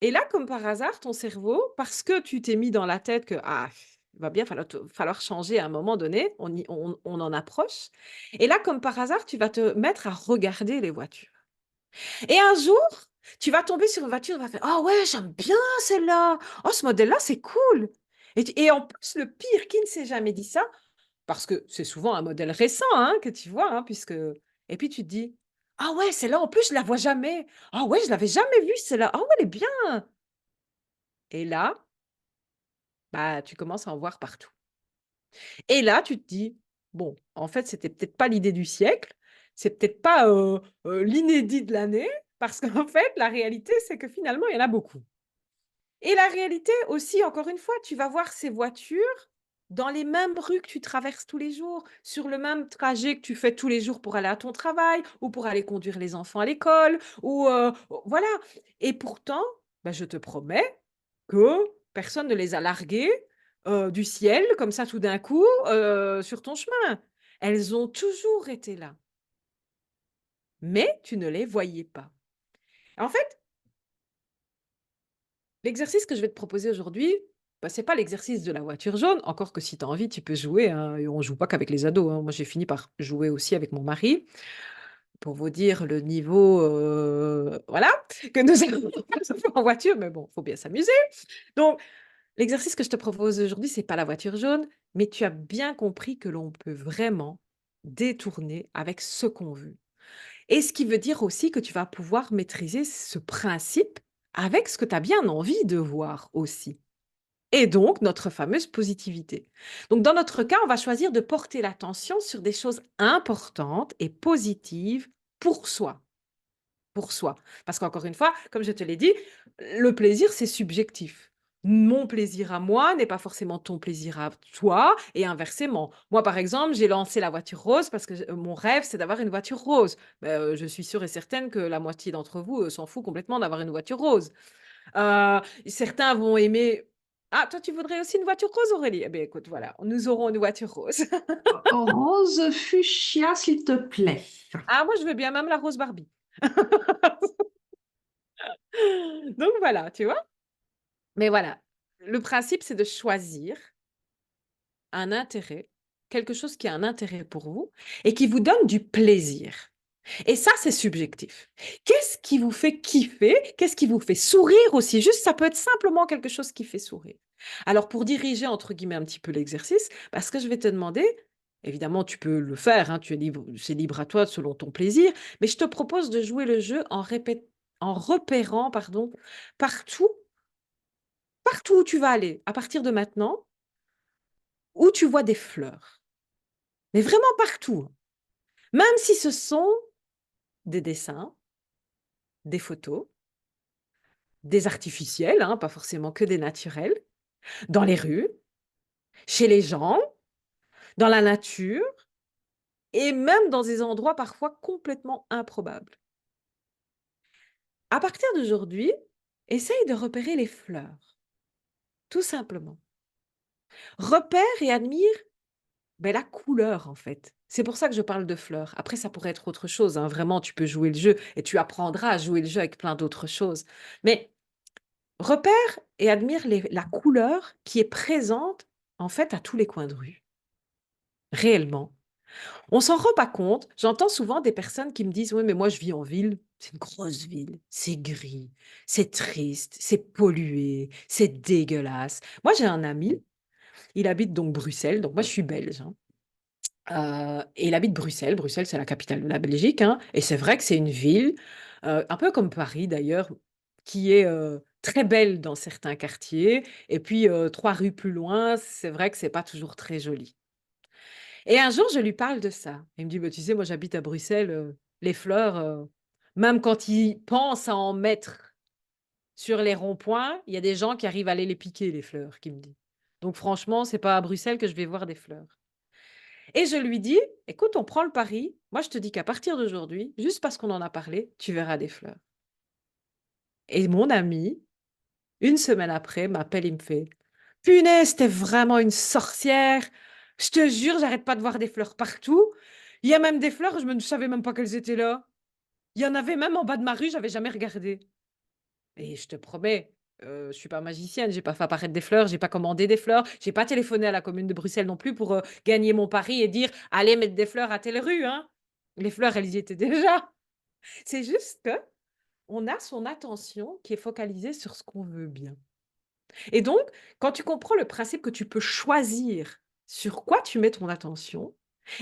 Et là, comme par hasard, ton cerveau, parce que tu t'es mis dans la tête que, ah, il va bien falloir changer à un moment donné, on en approche. Et là, comme par hasard, tu vas te mettre à regarder les voitures. Et un jour, tu vas tomber sur une voiture, tu vas faire: «Ah ouais, j'aime bien celle-là. Oh, ce modèle-là, c'est cool». Et en plus, le pire, qui ne s'est jamais dit ça, parce que c'est souvent un modèle récent, hein, que tu vois, hein, puisque et puis tu te dis: «Ah ouais, celle-là, en plus, je la vois jamais. Ah ouais, je l'avais jamais vue celle-là. Ah ouais, elle est bien» et là, bah, tu commences à en voir partout et là, tu te dis: «Bon, en fait, c'était peut-être pas l'idée du siècle, c'est peut-être pas, l'inédit de l'année», parce qu'en fait, la réalité, c'est que finalement, il y en a beaucoup. Et la réalité aussi, encore une fois, tu vas voir ces voitures dans les mêmes rues que tu traverses tous les jours, sur le même trajet que tu fais tous les jours pour aller à ton travail ou pour aller conduire les enfants à l'école ou, voilà et pourtant, bah, je te promets que personne ne les a larguées, du ciel comme ça tout d'un coup, sur ton chemin. Elles ont toujours été là. mais tu ne les voyais pas. En fait, l'exercice que je vais te proposer aujourd'hui, bah, c'est pas l'exercice de la voiture jaune, encore que si tu as envie, tu peux jouer, hein, et on joue pas qu'avec les ados, hein. Moi, j'ai fini par jouer aussi avec mon mari, pour vous dire le niveau, voilà, que nous avons en voiture, mais bon, faut bien s'amuser. Donc l'exercice que je te propose aujourd'hui, c'est pas la voiture jaune, mais tu as bien compris que l'on peut vraiment détourner avec ce qu'on veut. Et ce qui veut dire aussi que tu vas pouvoir maîtriser ce principe avec ce que tu as bien envie de voir aussi. Et donc notre fameuse positivité. Donc dans notre cas, on va choisir de porter l'attention sur des choses importantes et positives pour soi. Pour soi. Parce qu'encore une fois, comme je te l'ai dit, le plaisir, c'est subjectif. Mon plaisir à moi n'est pas forcément ton plaisir à toi et inversement. Moi, par exemple, j'ai lancé la voiture rose parce que mon rêve, c'est d'avoir une voiture rose. Je suis sûre et certaine que la moitié d'entre vous s'en fout complètement d'avoir une voiture rose. Certains vont aimer. Ah, toi, tu voudrais aussi une voiture rose, Aurélie? Eh bien, écoute, voilà, nous aurons une voiture rose. Rose fuchsia, s'il te plaît. Ah, moi, je veux bien même la rose Barbie. Donc voilà, tu vois? Mais voilà, le principe, c'est de choisir un intérêt, quelque chose qui a un intérêt pour vous et qui vous donne du plaisir. Et ça, c'est subjectif. Qu'est-ce qui vous fait kiffer? Qu'est-ce qui vous fait sourire aussi? Juste, ça peut être simplement quelque chose qui fait sourire. Alors, pour diriger, entre guillemets, un petit peu l'exercice, parce que je vais te demander, évidemment, tu peux le faire, hein, tu es libre, c'est libre à toi selon ton plaisir, mais je te propose de jouer le jeu en repérant, pardon, partout, partout où tu vas aller, à partir de maintenant, où tu vois des fleurs. Mais vraiment partout. Même si ce sont des dessins, des photos, des artificiels, hein, pas forcément que des naturels, dans les rues, chez les gens, dans la nature et même dans des endroits parfois complètement improbables. À partir d'aujourd'hui, essaye de repérer les fleurs, tout simplement. Repère et admire la couleur, en fait. C'est pour ça que je parle de fleurs. Après, ça pourrait être autre chose, hein. Vraiment, tu peux jouer le jeu et tu apprendras à jouer le jeu avec plein d'autres choses. Mais repère et admire la couleur qui est présente, en fait, à tous les coins de rue, réellement. On s'en rend pas compte. J'entends souvent des personnes qui me disent: «Oui, mais moi, je vis en ville. C'est une grosse ville, c'est gris, c'est triste, c'est pollué, c'est dégueulasse». Moi, j'ai un ami, il habite donc Bruxelles, donc moi, je suis belge, hein. Et il habite Bruxelles. Bruxelles, c'est la capitale de la Belgique, hein, et c'est vrai que c'est une ville, un peu comme Paris d'ailleurs, qui est, très belle dans certains quartiers et puis, 3 rues plus loin, c'est vrai que c'est pas toujours très joli. Et un jour, je lui parle de ça. Il me dit: «Bah, tu sais, moi j'habite à Bruxelles, les fleurs, même quand ils pensent à en mettre sur les ronds-points, il y a des gens qui arrivent à aller les piquer les fleurs», qu'il me dit. «Donc franchement, c'est pas à Bruxelles que je vais voir des fleurs». Et je lui dis: «Écoute, on prend le pari. Moi, je te dis qu'à partir d'aujourd'hui, juste parce qu'on en a parlé, tu verras des fleurs». Et mon ami, une semaine après, m'appelle, il me fait: «Punaise, tu vraiment une sorcière. Je te jure, j'arrête pas de voir des fleurs partout. Il y a même des fleurs, je ne savais même pas qu'elles étaient là. Il y en avait même en bas de ma rue, j'avais jamais regardé». Et je te promets, je suis pas magicienne, j'ai pas fait apparaître des fleurs, j'ai pas commandé des fleurs, j'ai pas téléphoné à la commune de Bruxelles non plus pour, gagner mon pari et dire: «Allez mettre des fleurs à telle rue», hein. Les fleurs, elles y étaient déjà. C'est juste qu'on a son attention qui est focalisée sur ce qu'on veut bien. Et donc, quand tu comprends le principe que tu peux choisir sur quoi tu mets ton attention,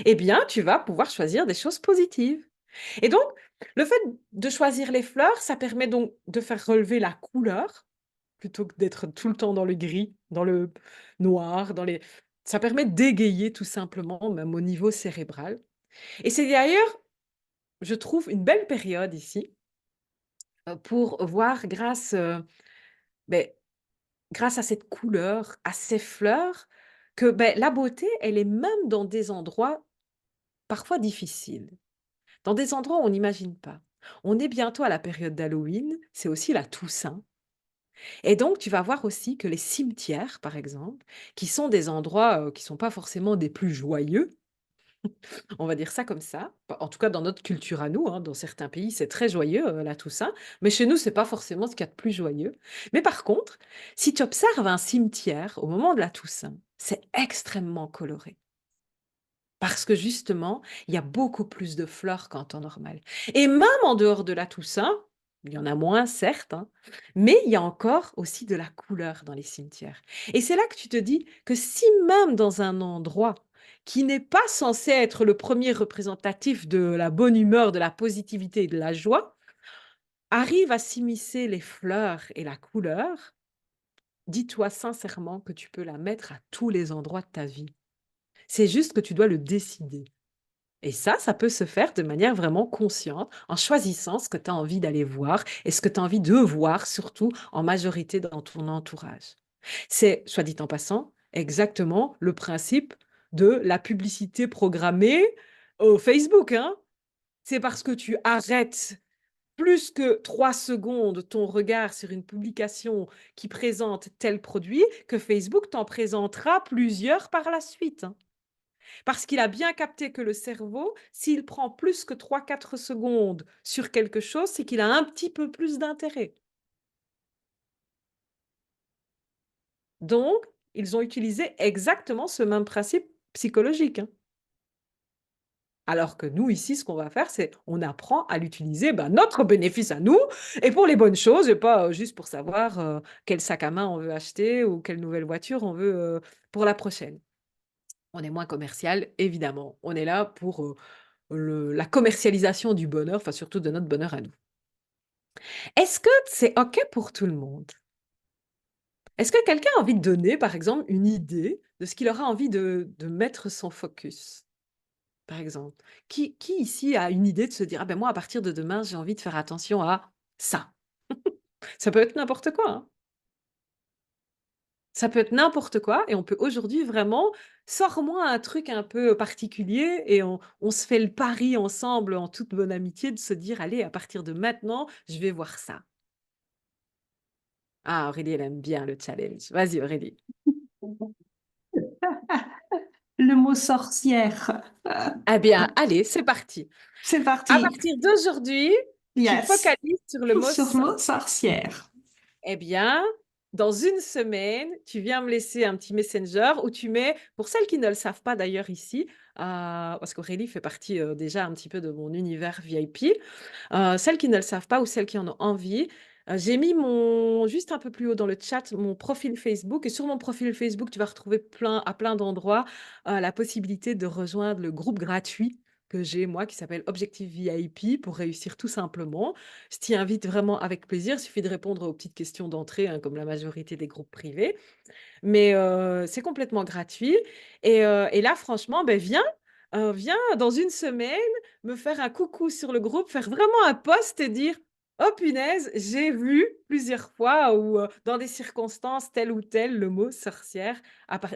eh bien, tu vas pouvoir choisir des choses positives. Et donc, le fait de choisir les fleurs, ça permet donc de faire relever la couleur, plutôt que d'être tout le temps dans le gris, dans le noir, ça permet d'égayer tout simplement, même au niveau cérébral. Et c'est d'ailleurs, je trouve, une belle période ici, pour voir beh, grâce à cette couleur, à ces fleurs, que, la beauté, elle est même dans des endroits parfois difficiles. Dans des endroits où on n'imagine pas. On est bientôt à la période d'Halloween, c'est aussi la Toussaint et donc tu vas voir aussi que les cimetières, par exemple, qui sont des endroits, qui sont pas forcément des plus joyeux, On va dire ça comme ça. En tout cas, dans notre culture à nous, hein, dans certains pays, c'est très joyeux, la Toussaint, mais chez nous, c'est pas forcément ce qu'il y a de plus joyeux. Mais par contre, si tu observes un cimetière au moment de la Toussaint, c'est extrêmement coloré. Parce que justement, il y a beaucoup plus de fleurs qu'en temps normal. Et même en dehors de la Toussaint, il y en a moins certes, hein, mais il y a encore aussi de la couleur dans les cimetières. Et c'est là que tu te dis que si même dans un endroit qui n'est pas censé être le premier représentatif de la bonne humeur, de la positivité et de la joie, arrive à s'immiscer les fleurs et la couleur, dis-toi sincèrement que tu peux la mettre à tous les endroits de ta vie. C'est juste que tu dois le décider. Et ça peut se faire de manière vraiment consciente, en choisissant ce que tu as envie d'aller voir et ce que tu as envie de voir, surtout en majorité dans ton entourage. C'est, soit dit en passant, exactement le principe de la publicité programmée au Facebook, hein. C'est parce que tu arrêtes plus que 3 secondes ton regard sur une publication qui présente tel produit que Facebook t'en présentera plusieurs par la suite, hein. Parce qu'il a bien capté que le cerveau, s'il prend plus que 3 4 secondes sur quelque chose, c'est qu'il a un petit peu plus d'intérêt. Donc, ils ont utilisé exactement ce même principe psychologique, hein. Alors que nous, ici, ce qu'on va faire, c'est on apprend à l'utiliser, notre bénéfice à nous et pour les bonnes choses et pas, juste pour savoir, quel sac à main on veut acheter ou quelle nouvelle voiture on veut, pour la prochaine. On est moins commercial, évidemment. On est là pour, la commercialisation du bonheur, enfin surtout de notre bonheur à nous. Est-ce que c'est OK pour tout le monde? Est-ce que quelqu'un a envie de donner, par exemple, une idée de ce qu'il aura envie de mettre son focus, par exemple? Qui ici a une idée de se dire: «Ah ben moi, à partir de demain, j'ai envie de faire attention à ça». Ça peut être n'importe quoi, hein. Ça peut être n'importe quoi et on peut aujourd'hui vraiment sors-moi un truc un peu particulier et on se fait le pari ensemble en toute bonne amitié de se dire: «Allez, à partir de maintenant, je vais voir ça». Ah, Aurélie, elle aime bien le challenge. Vas-y, Aurélie. Le mot sorcière. Eh bien, allez, c'est parti. C'est À parti. partir d'aujourd'hui, tu Yes. focalises sur le mot Sur mot sorcière. sorcière. Eh bien, dans une semaine, tu viens me laisser un petit messenger où tu mets, pour celles qui ne le savent pas d'ailleurs ici, parce qu'Aurélie fait partie déjà un petit peu de mon univers VIP, celles qui ne le savent pas ou celles qui en ont envie, j'ai mis juste un peu plus haut dans le chat, mon profil Facebook et sur mon profil Facebook, tu vas retrouver à plein d'endroits, la possibilité de rejoindre le groupe gratuit que j'ai moi qui s'appelle Objectif VIP pour réussir tout simplement. Je t'y invite vraiment avec plaisir, il suffit de répondre aux petites questions d'entrée, hein, comme la majorité des groupes privés. Mais c'est complètement gratuit et là franchement, viens dans une semaine me faire un coucou sur le groupe, faire vraiment un post et dire: «Oh punaise, j'ai vu plusieurs fois ou dans des circonstances telles ou telles le mot sorcière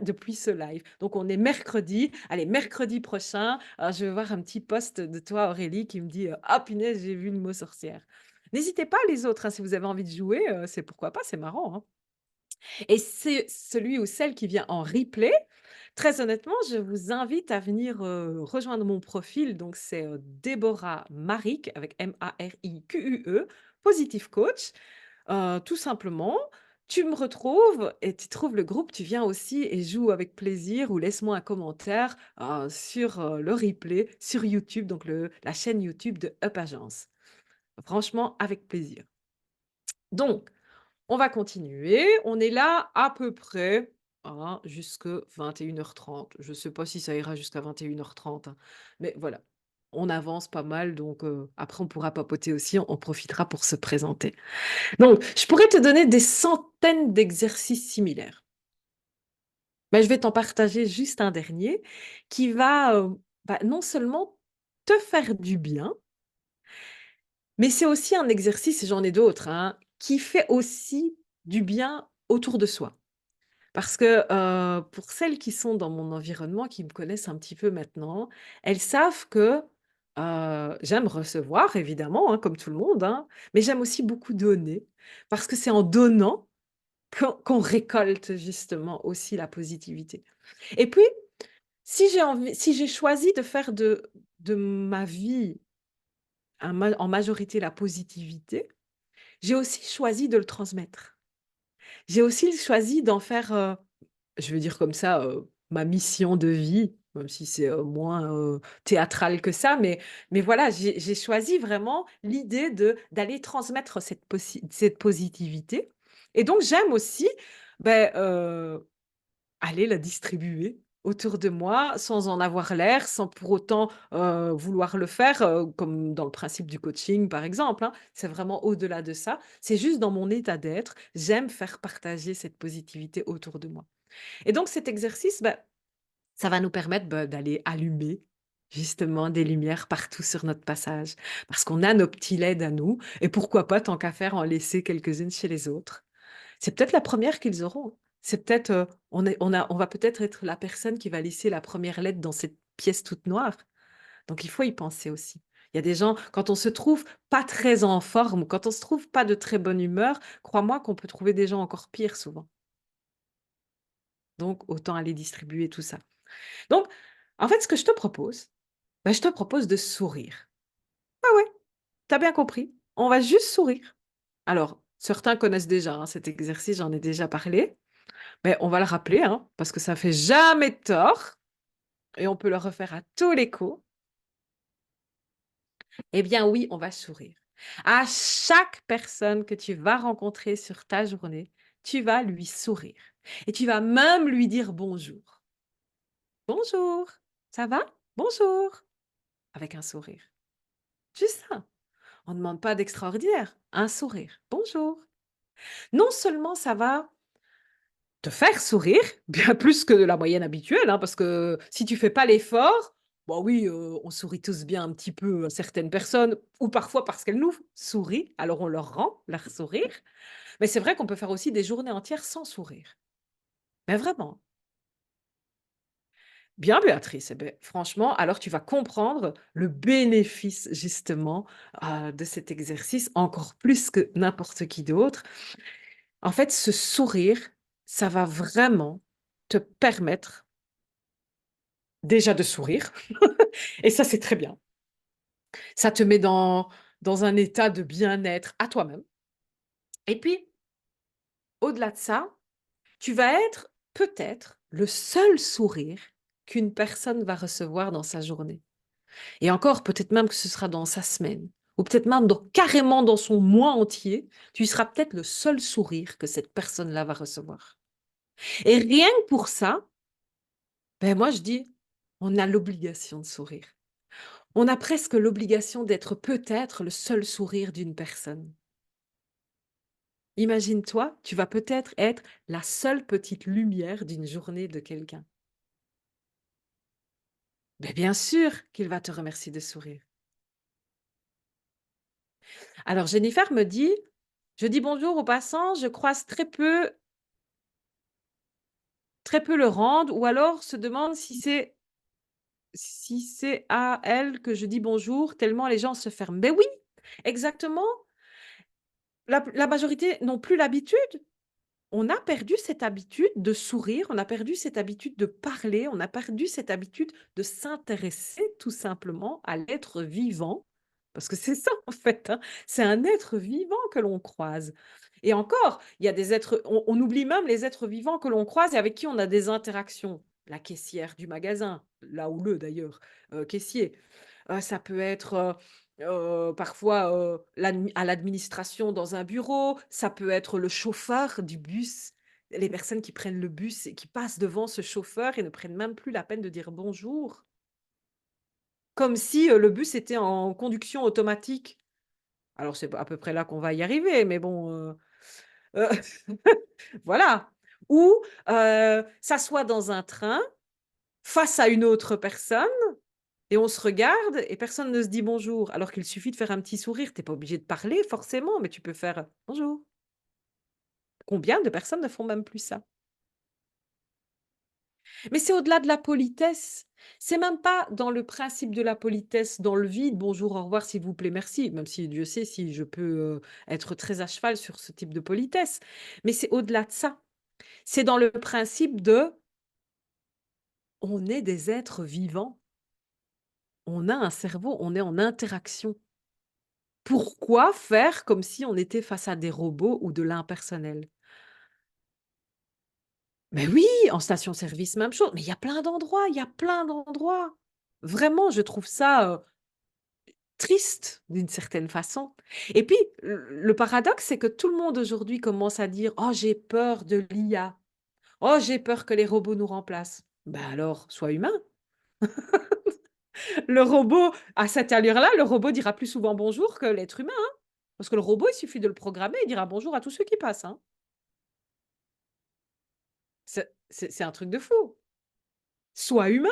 depuis ce live». Donc on est mercredi, allez mercredi prochain, je vais voir un petit post de toi Aurélie qui me dit, «Ah punaise, j'ai vu le mot sorcière». N'hésitez pas les autres, hein, si vous avez envie de jouer, c'est pourquoi pas, c'est marrant, hein. Et c'est celui ou celle qui vient en replay, très honnêtement, je vous invite à venir, rejoindre mon profil. Donc c'est, Déborah Marique avec Marique, Positive Coach. Tout simplement, tu me retrouves et tu trouves le groupe, tu viens aussi et joue avec plaisir ou laisse-moi un commentaire, sur, le replay sur YouTube, donc la chaîne YouTube de Up Agence. Franchement, avec plaisir. Donc on va continuer. On est là à peu près, hein, jusque 21h30. Je ne sais pas si ça ira jusqu'à 21h30, hein, mais voilà. On avance pas mal, donc après on pourra papoter aussi, on profitera pour se présenter. Donc, je pourrais te donner des centaines d'exercices similaires. Mais je vais t'en partager juste un dernier qui va, non seulement te faire du bien, mais c'est aussi un exercice, et j'en ai d'autres, hein, qui fait aussi du bien autour de soi. Parce que, pour celles qui sont dans mon environnement, qui me connaissent un petit peu maintenant, elles savent que, j'aime recevoir évidemment, hein, comme tout le monde, hein, mais j'aime aussi beaucoup donner. Parce que c'est en donnant qu'on récolte justement aussi la positivité. Et puis, si j'ai choisi de faire de ma vie en majorité la positivité, j'ai aussi choisi de le transmettre. J'ai aussi choisi d'en faire, je vais dire comme ça, ma mission de vie, même si c'est, moins, théâtral que ça, mais voilà, j'ai choisi vraiment l'idée d'aller transmettre cette positivité et donc j'aime aussi, beh, aller la distribuer autour de moi sans en avoir l'air, sans pour autant, vouloir le faire, comme dans le principe du coaching, par exemple, hein. C'est vraiment au-delà de ça. C'est juste dans mon état d'être, j'aime faire partager cette positivité autour de moi et donc cet exercice, bah, ça va nous permettre, bah, d'aller allumer justement des lumières partout sur notre passage. Parce qu'on a nos petits LED à nous et pourquoi pas, tant qu'à faire, en laisser quelques-unes chez les autres. C'est peut-être la première qu'ils auront. C'est peut-être, on va peut-être être la personne qui va laisser la première lettre dans cette pièce toute noire. Donc il faut y penser aussi. Il y a des gens, quand on se trouve pas très en forme, quand on se trouve pas de très bonne humeur, crois-moi qu'on peut trouver des gens encore pires souvent. Donc autant aller distribuer tout ça. Donc en fait, ce que je te propose, bah, je te propose de sourire. Ah ouais, tu as bien compris. On va juste sourire. Alors, certains connaissent déjà, hein, cet exercice, j'en ai déjà parlé. Mais on va le rappeler, hein, parce que ça fait jamais de tort et on peut le refaire à tous les coups. Eh bien oui, on va sourire. À chaque personne que tu vas rencontrer sur ta journée, tu vas lui sourire et tu vas même lui dire bonjour. Bonjour, ça va? Bonjour, avec un sourire. Juste ça. On ne demande pas d'extraordinaire, un sourire. Bonjour. Non seulement ça va te faire sourire, bien plus que la moyenne habituelle, hein, parce que si tu fais pas l'effort, bon oui, on sourit tous bien un petit peu à certaines personnes ou parfois parce qu'elles nous sourient, alors on leur rend leur sourire. Mais c'est vrai qu'on peut faire aussi des journées entières sans sourire. Mais vraiment. Bien Béatrice, eh beh, franchement, alors tu vas comprendre le bénéfice justement, de cet exercice encore plus que n'importe qui d'autre. En fait, ce sourire, ça va vraiment te permettre déjà de sourire et ça, c'est très bien. Ça te met dans un état de bien-être à toi-même et puis, au-delà de ça, tu vas être peut-être le seul sourire qu'une personne va recevoir dans sa journée et encore, peut-être même que ce sera dans sa semaine ou peut-être même carrément dans son mois entier, tu seras peut-être le seul sourire que cette personne-là va recevoir et rien que pour ça, ben moi je dis: «On a l'obligation de sourire». On a presque l'obligation d'être peut-être le seul sourire d'une personne. Imagine-toi, tu vas peut-être être la seule petite lumière d'une journée de quelqu'un. Mais bien sûr qu'il va te remercier de sourire. Alors Jennifer me dit: «Je dis bonjour aux passants, je croise très peu le rendent ou alors se demande si c'est à elle que je dis bonjour, tellement les gens se ferment». Mais oui, exactement, la majorité n'ont plus l'habitude. On a perdu cette habitude de sourire, on a perdu cette habitude de parler, on a perdu cette habitude de s'intéresser tout simplement à l'être vivant, parce que c'est ça en fait, hein, c'est un être vivant que l'on croise et encore, il y a des êtres on oublie même les êtres vivants que l'on croise et avec qui on a des interactions. La caissière du magasin, là ou le d'ailleurs, caissier. Ça peut être, parfois, à l'administration dans un bureau, ça peut être le chauffeur du bus, les personnes qui prennent le bus et qui passent devant ce chauffeur et ne prennent même plus la peine de dire bonjour. Comme si, le bus était en conduction automatique. Alors c'est à peu près là qu'on va y arriver, mais bon, heu, voilà. Ou, s'assoit dans un train face à une autre personne. Et on se regarde et personne ne se dit bonjour, alors qu'il suffit de faire un petit sourire. Tu es pas obligé de parler forcément, mais tu peux faire: «Bonjour». Combien de personnes ne font même plus ça? Mais c'est au-delà de la politesse. C'est même pas dans le principe de la politesse, dans le vide: «Bonjour, au revoir, s'il vous plaît, merci», même si Dieu sait si je peux, être très à cheval sur ce type de politesse. Mais c'est au-delà de ça. C'est dans le principe de on est des êtres vivants. On a un cerveau, on est en interaction. Pourquoi faire comme si on était face à des robots ou de l'impersonnel? Mais oui, en station-service, même chose. Mais il y a plein d'endroits, il y a plein d'endroits. Vraiment, je trouve ça, triste d'une certaine façon. Et puis, le paradoxe, c'est que tout le monde aujourd'hui commence à dire: «Oh, j'ai peur de l'IA. Oh, j'ai peur que les robots nous remplacent». Ben alors, sois humain. Le robot, à cette allure-là, le robot dira plus souvent bonjour que l'être humain, hein. Parce que le robot, il suffit de le programmer, il dira bonjour à tous ceux qui passent, hein. C'est un truc de fou. Sois humain.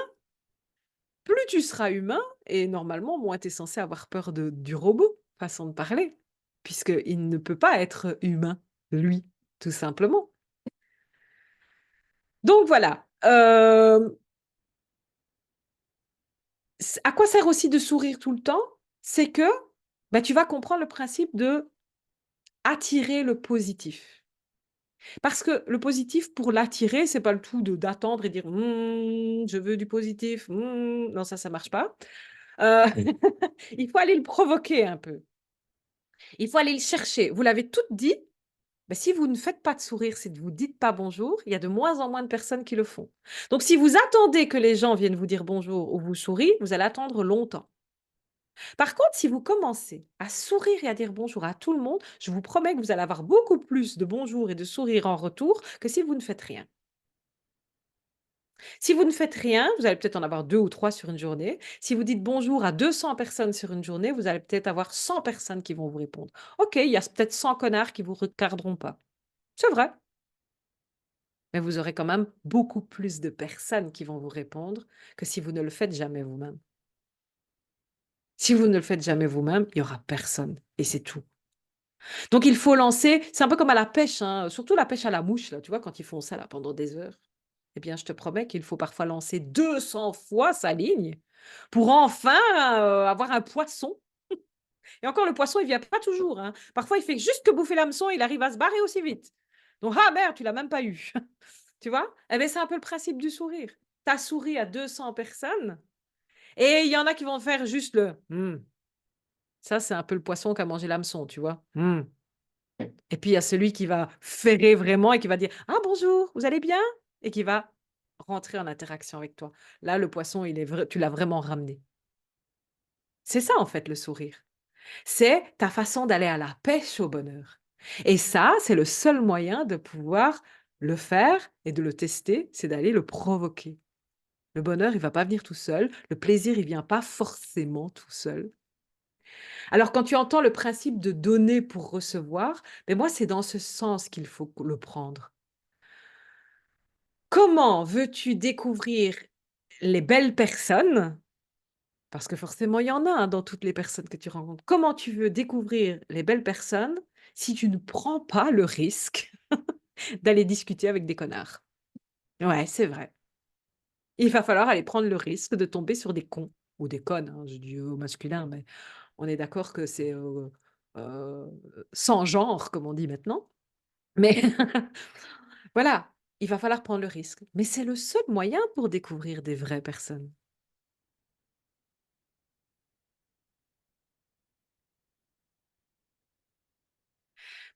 Plus tu seras humain et normalement, moins tu es censé avoir peur du robot, façon de parler, puisqu'il ne peut pas être humain, lui, tout simplement. Donc voilà, à quoi sert aussi de sourire tout le temps? C'est que, bah, tu vas comprendre le principe de attirer le positif. Parce que le positif, pour l'attirer, c'est pas le tout de d'attendre et dire: Je veux du positif, non ça marche pas». Heu, il faut aller le provoquer un peu. Il faut aller le chercher. Vous l'avez toutes dit, bah, si vous ne faites pas de sourire, si vous ne dites pas bonjour, il y a de moins en moins de personnes qui le font. Donc si vous attendez que les gens viennent vous dire bonjour ou vous sourient, vous allez attendre longtemps. Par contre, si vous commencez à sourire et à dire bonjour à tout le monde, je vous promets que vous allez avoir beaucoup plus de bonjour et de sourire en retour que si vous ne faites rien. Si vous ne faites rien, vous allez peut-être en avoir 2 ou 3 sur une journée. Si vous dites bonjour à 200 personnes sur une journée, vous allez peut-être avoir 100 personnes qui vont vous répondre. OK, il y a peut-être 100 connards qui vous regarderont pas. C'est vrai, mais vous aurez quand même beaucoup plus de personnes qui vont vous répondre que si vous ne le faites jamais vous-même. Si vous ne le faites jamais vous-même, il y aura personne et c'est tout. Donc il faut lancer, c'est un peu comme à la pêche, hein, surtout la pêche à la mouche là, tu vois? Quand ils font ça là pendant des heures. Eh bien, je te promets qu'il faut parfois lancer 200 fois sa ligne pour enfin, avoir un poisson. Et encore le poisson, il vient pas toujours, hein. Parfois, il fait juste que bouffer l'hameçon, il arrive à se barrer aussi vite. Donc: «Ah merde, tu l'as même pas eu». Tu vois? Eh beh, c'est un peu le principe du sourire. Tu as souri à 200 personnes et il y en a qui vont faire juste le: Ça, c'est un peu le poisson qui a mangé l'hameçon, tu vois? Et puis il y a celui qui va ferrer vraiment et qui va dire: «Ah bonjour, vous allez bien?» et qui va rentrer en interaction avec toi. Là, le poisson, il est vrai tu l'as vraiment ramené. C'est ça, en fait, le sourire. C'est ta façon d'aller à la pêche au bonheur. Et ça, c'est le seul moyen de pouvoir le faire et de le tester, c'est d'aller le provoquer. Le bonheur, il va pas venir tout seul, le plaisir, il vient pas forcément tout seul. Alors quand tu entends le principe de donner pour recevoir, mais moi, c'est dans ce sens qu'il faut le prendre. Comment veux-tu découvrir les belles personnes? Parce que forcément, il y en a, hein, dans toutes les personnes que tu rencontres. Comment tu veux découvrir les belles personnes si tu ne prends pas le risque d'aller discuter avec des connards? Ouais, c'est vrai. Il va falloir aller prendre le risque de tomber sur des cons ou des connes, hein, je dis au masculin, mais on est d'accord que c'est, heu, sans genre, comme on dit maintenant. Mais voilà, il va falloir prendre le risque. Mais c'est le seul moyen pour découvrir des vraies personnes.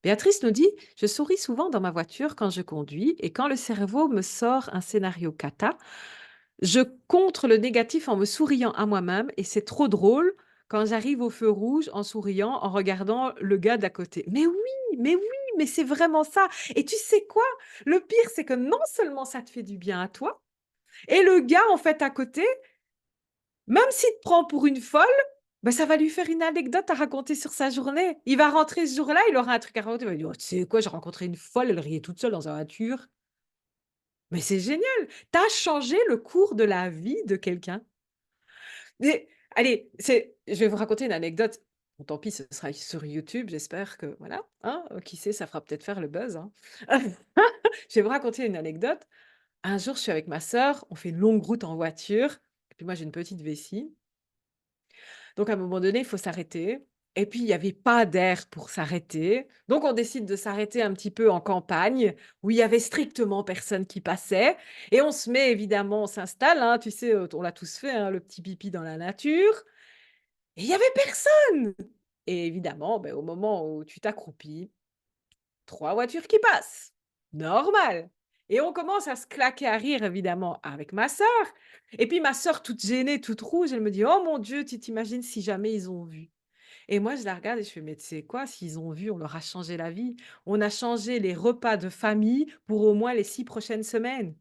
Béatrice nous dit: «Je souris souvent dans ma voiture quand je conduis et quand le cerveau me sort un scénario cata, je contre le négatif en me souriant à moi-même et c'est trop drôle quand j'arrive au feu rouge en souriant, en regardant le gars d'à côté». Mais oui, mais c'est vraiment ça et tu sais quoi? Le pire, c'est que non seulement ça te fait du bien à toi et le gars, en fait, à côté, même s'il te prend pour une folle, bah, ça va lui faire une anecdote à raconter sur sa journée. Il va rentrer ce jour-là, il aura un truc à raconter, il va dire: «Oh, tu sais quoi? J'ai rencontré une folle, elle riait toute seule dans sa voiture». Mais c'est génial! Tu as changé le cours de la vie de quelqu'un. Mais allez, je vais vous raconter une anecdote. Bon, tant pis, ce sera sur YouTube, j'espère que voilà, hein, qui sait, ça fera peut-être faire le buzz, hein. Je vais vous raconter une anecdote. Un jour, je suis avec ma sœur, on fait une longue route en voiture et puis moi, j'ai une petite vessie. Donc à un moment donné, il faut s'arrêter Et puis, il y avait pas d'air pour s'arrêter. Donc, on décide de s'arrêter un petit peu en campagne, où il y avait strictement personne qui passait. Et on se met évidemment, on s'installe, hein, tu sais, on l'a tous fait, hein, le petit pipi dans la nature. Et il y avait personne! Et évidemment, beh, au moment où tu t'accroupis, 3 voitures qui passent. Normal. Et on commence à se claquer à rire évidemment avec ma sœur. Et puis ma sœur toute gênée, toute rouge, elle me dit: «Oh mon Dieu, tu t'imagines si jamais ils ont vu?» Et moi je la regarde et je fais: «Mais tu sais quoi? S'ils ont vu, on leur a changé la vie. On a changé les repas de famille pour au moins les 6 prochaines semaines.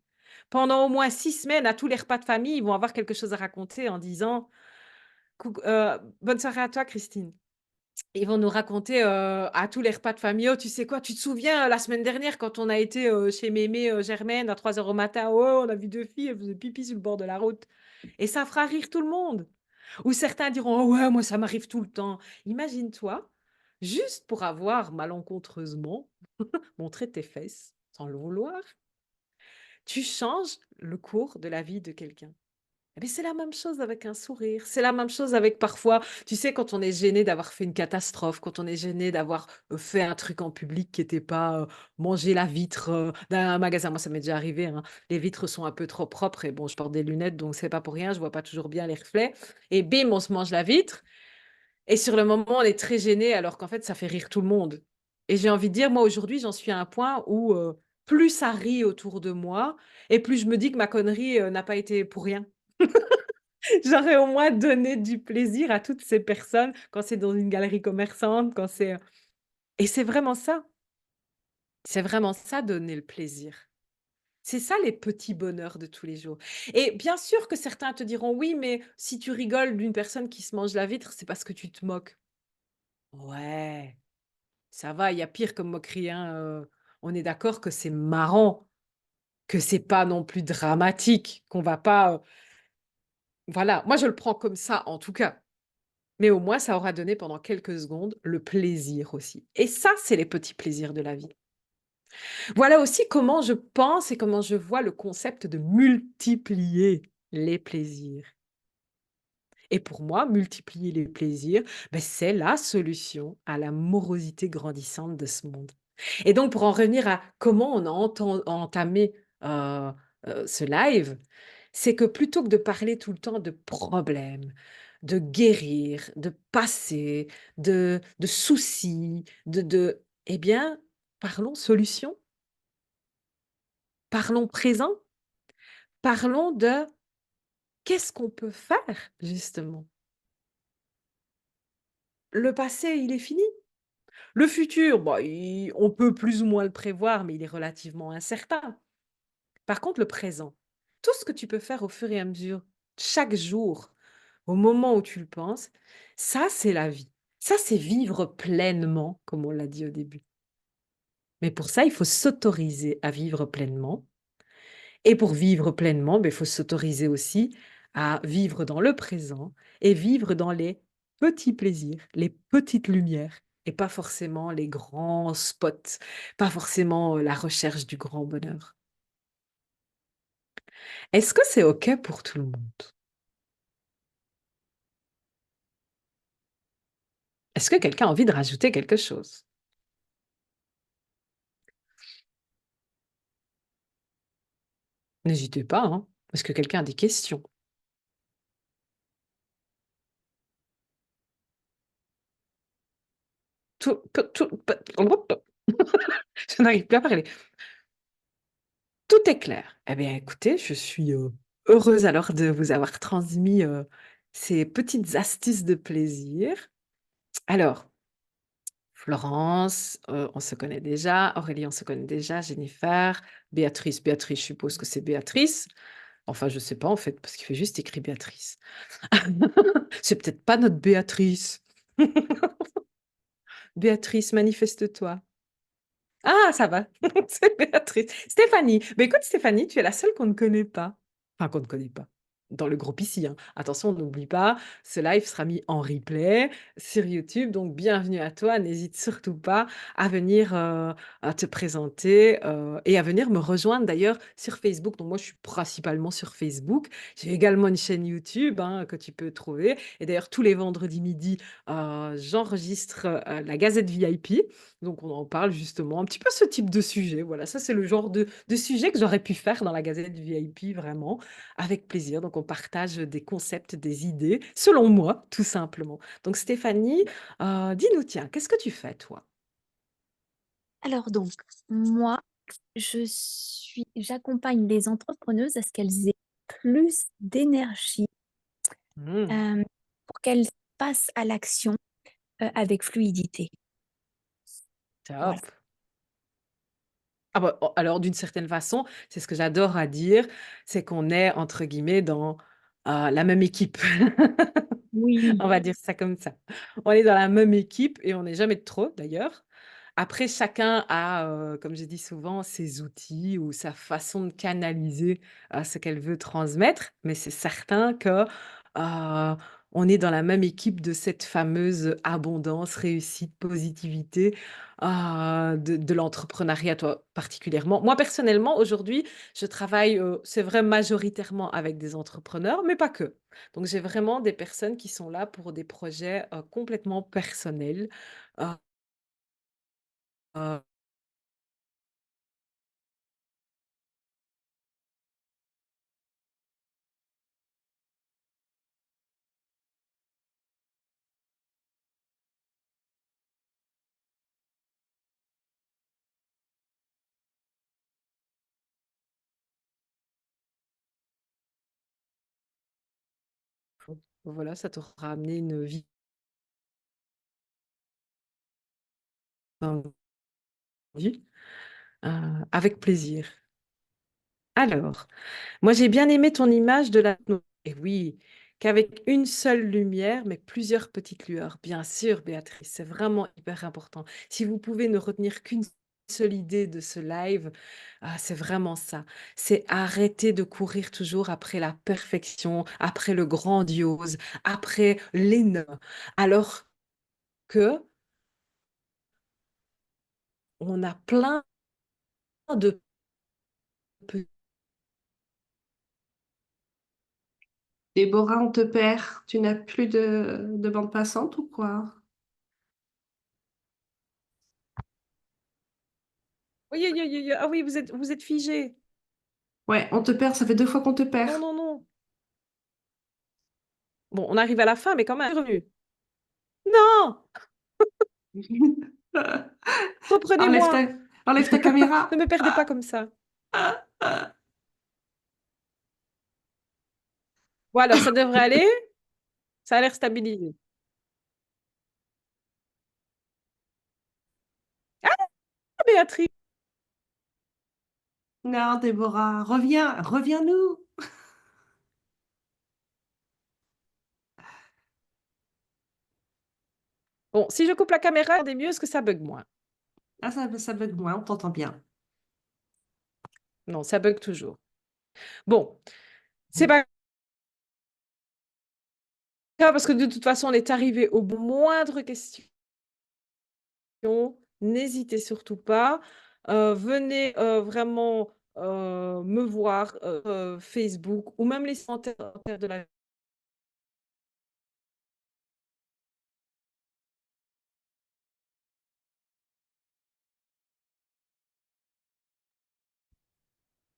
Pendant au moins 6 semaines, à tous les repas de famille, ils vont avoir quelque chose à raconter en disant: «Couc bonne soirée à toi Christine». Ils vont nous raconter, à tous les repas de famille: «Oh, tu sais quoi? Tu te souviens, la semaine dernière quand on a été, chez mémé, Germaine à 3 heures au matin? Oh, on a vu 2 filles, elles faisaient pipi sur le bord de la route» et ça fera rire tout le monde. Ou certains diront: «Oh ouais, moi ça m'arrive tout le temps». Imagine-toi, juste pour avoir malencontreusement montré tes fesses, sans le vouloir, tu changes le cours de la vie de quelqu'un. Eh beh, c'est la même chose avec un sourire. C'est la même chose avec parfois, tu sais, quand on est gêné d'avoir fait une catastrophe, quand on est gêné d'avoir, fait un truc en public qui était pas, manger la vitre, d'un magasin. Moi, ça m'est déjà arrivé, hein. Les vitres sont un peu trop propres et bon, je porte des lunettes, donc c'est pas pour rien, je vois pas toujours bien les reflets et bim, on se mange la vitre et sur le moment, on est très gêné alors qu'en fait, ça fait rire tout le monde et j'ai envie de dire, moi, aujourd'hui, j'en suis à un point où, plus ça rit autour de moi et plus je me dis que ma connerie, n'a pas été pour rien. J'aurais au moins donné du plaisir à toutes ces personnes quand c'est dans une galerie commerçante, quand c'est, et c'est vraiment ça donner le plaisir. C'est ça les petits bonheurs de tous les jours et bien sûr que certains te diront: «Oui, mais si tu rigoles d'une personne qui se mange la vitre, c'est parce que tu te moques». Ouais, ça va, il y a pire comme moquerie, hein, on est d'accord que c'est marrant, que c'est pas non plus dramatique, qu'on va pas, voilà, moi je le prends comme ça en tout cas. Mais au moins, ça aura donné pendant quelques secondes le plaisir aussi. Et ça, c'est les petits plaisirs de la vie. Voilà aussi comment je pense et comment je vois le concept de multiplier les plaisirs. Et pour moi, multiplier les plaisirs, beh, c'est la solution à la morosité grandissante de ce monde. Et donc pour en revenir à comment on a entamé, heu ce live, c'est que plutôt que de parler tout le temps de problèmes, de guérir, de passé, de soucis, eh bien, parlons solution, parlons présent, parlons de qu'est-ce qu'on peut faire justement? Le passé, il est fini. Le futur, bah, il on peut plus ou moins le prévoir, mais il est relativement incertain. Par contre, le présent, tout ce que tu peux faire au fur et à mesure, chaque jour, au moment où tu le penses, ça, c'est la vie. Ça, c'est vivre pleinement, comme on l'a dit au début. Mais pour ça, il faut s'autoriser à vivre pleinement. Et pour vivre pleinement, beh, il faut s'autoriser aussi à vivre dans le présent et vivre dans les petits plaisirs, les petites lumières et pas forcément les grands spots, pas forcément, la recherche du grand bonheur. Est-ce que c'est OK pour tout le monde? Est-ce que quelqu'un a envie de rajouter quelque chose? N'hésitez pas, hein. Est-ce que quelqu'un a des questions? Tout je n'arrive plus à parler. Tout est clair. Eh bien, écoutez, je suis, heureuse alors de vous avoir transmis, ces petites astuces de plaisir. Alors, Florence, on se connaît déjà. Aurélie, on se connaît déjà. Jennifer, Béatrice, je suppose que c'est Béatrice. Enfin, je sais pas en fait, parce qu'il fait juste écrit Béatrice. C'est peut-être pas notre Béatrice. Béatrice, manifeste-toi. Ah, ça va, c'est Béatrice. Stéphanie. Bah, écoute Stéphanie, tu es la seule qu'on ne connaît pas. Enfin, qu'on ne connaît pas. dans le groupe ici, hein. Attention, n'oublie pas, ce live sera mis en replay sur YouTube, donc bienvenue à toi. N'hésite surtout pas à venir, à te présenter, et à venir me rejoindre d'ailleurs sur Facebook. Donc moi, je suis principalement sur Facebook. J'ai également une chaîne YouTube, hein, que tu peux trouver et d'ailleurs tous les vendredis midi, j'enregistre, la Gazette VIP. Donc on en parle justement un petit peu ce type de sujet. Voilà, ça c'est le genre de sujet que j'aurais pu faire dans la Gazette VIP vraiment. Avec plaisir. Donc, on partage des concepts, des idées, selon moi, tout simplement. Donc, Stéphanie, dis-nous, tiens, qu'est-ce que tu fais, toi? Alors donc, moi, j'accompagne les entrepreneuses à ce qu'elles aient plus d'énergie, Hmm, hem, pour qu'elles passent à l'action, avec fluidité. Voilà. top. Ah bah, alors, d'une certaine façon, c'est ce que j'adore à dire, c'est qu'on est, entre guillemets, dans la même équipe. Oui. On va dire ça comme ça. On est dans la même équipe et on n'est jamais de trop d'ailleurs. Après, chacun a, comme je dis souvent, ses outils ou sa façon de canaliser, ce qu'elle veut transmettre. Mais c'est certain que, on est dans la même équipe de cette fameuse abondance, réussite, positivité, de l'entrepreneuriat, toi particulièrement. Moi, personnellement, aujourd'hui, je travaille, c'est vrai, majoritairement avec des entrepreneurs, mais pas que. Donc j'ai vraiment des personnes qui sont là pour des projets, complètement personnels, heu heu, voilà, ça t'aura amené une vie dans vie, avec plaisir. Alors, moi j'ai bien aimé ton image de la et oui, qu'avec une seule lumière, mais plusieurs petites lueurs. Bien sûr, Béatrice, c'est vraiment hyper important. Si vous pouvez ne retenir qu'une seule idée de ce live, c'est vraiment ça. C'est arrêter de courir toujours après la perfection, après le grandiose, après l'énorme, alors que on a plein de Déborah, on te perd. Tu n'as plus de bande passante ou quoi? oui, oui, oui, oui, ah oui, vous êtes figé. Ouais, on te perd, ça fait 2 fois qu'on te perd. Non, non, non. Bon, on arrive à la fin, mais quand même, revenu. Non! Enlève Reprenez-moi! enlève ta caméra. Ne me perdez pas comme ça. Bon alors, ça devrait aller? Ça a l'air stabilisé. Ah, Béatrice! Non, Déborah, reviens, reviens-nous. Bon, si je coupe la caméra, regardez mieux, est-ce que ça bug moins? Ah, ça bug moins, on t'entend bien. Non, ça bug toujours. Bon, c'est pas grave parce que de toute façon, on est arrivé aux moindres questions. N'hésitez surtout pas. Venez, vraiment, me voir, Facebook ou même les commentaires de la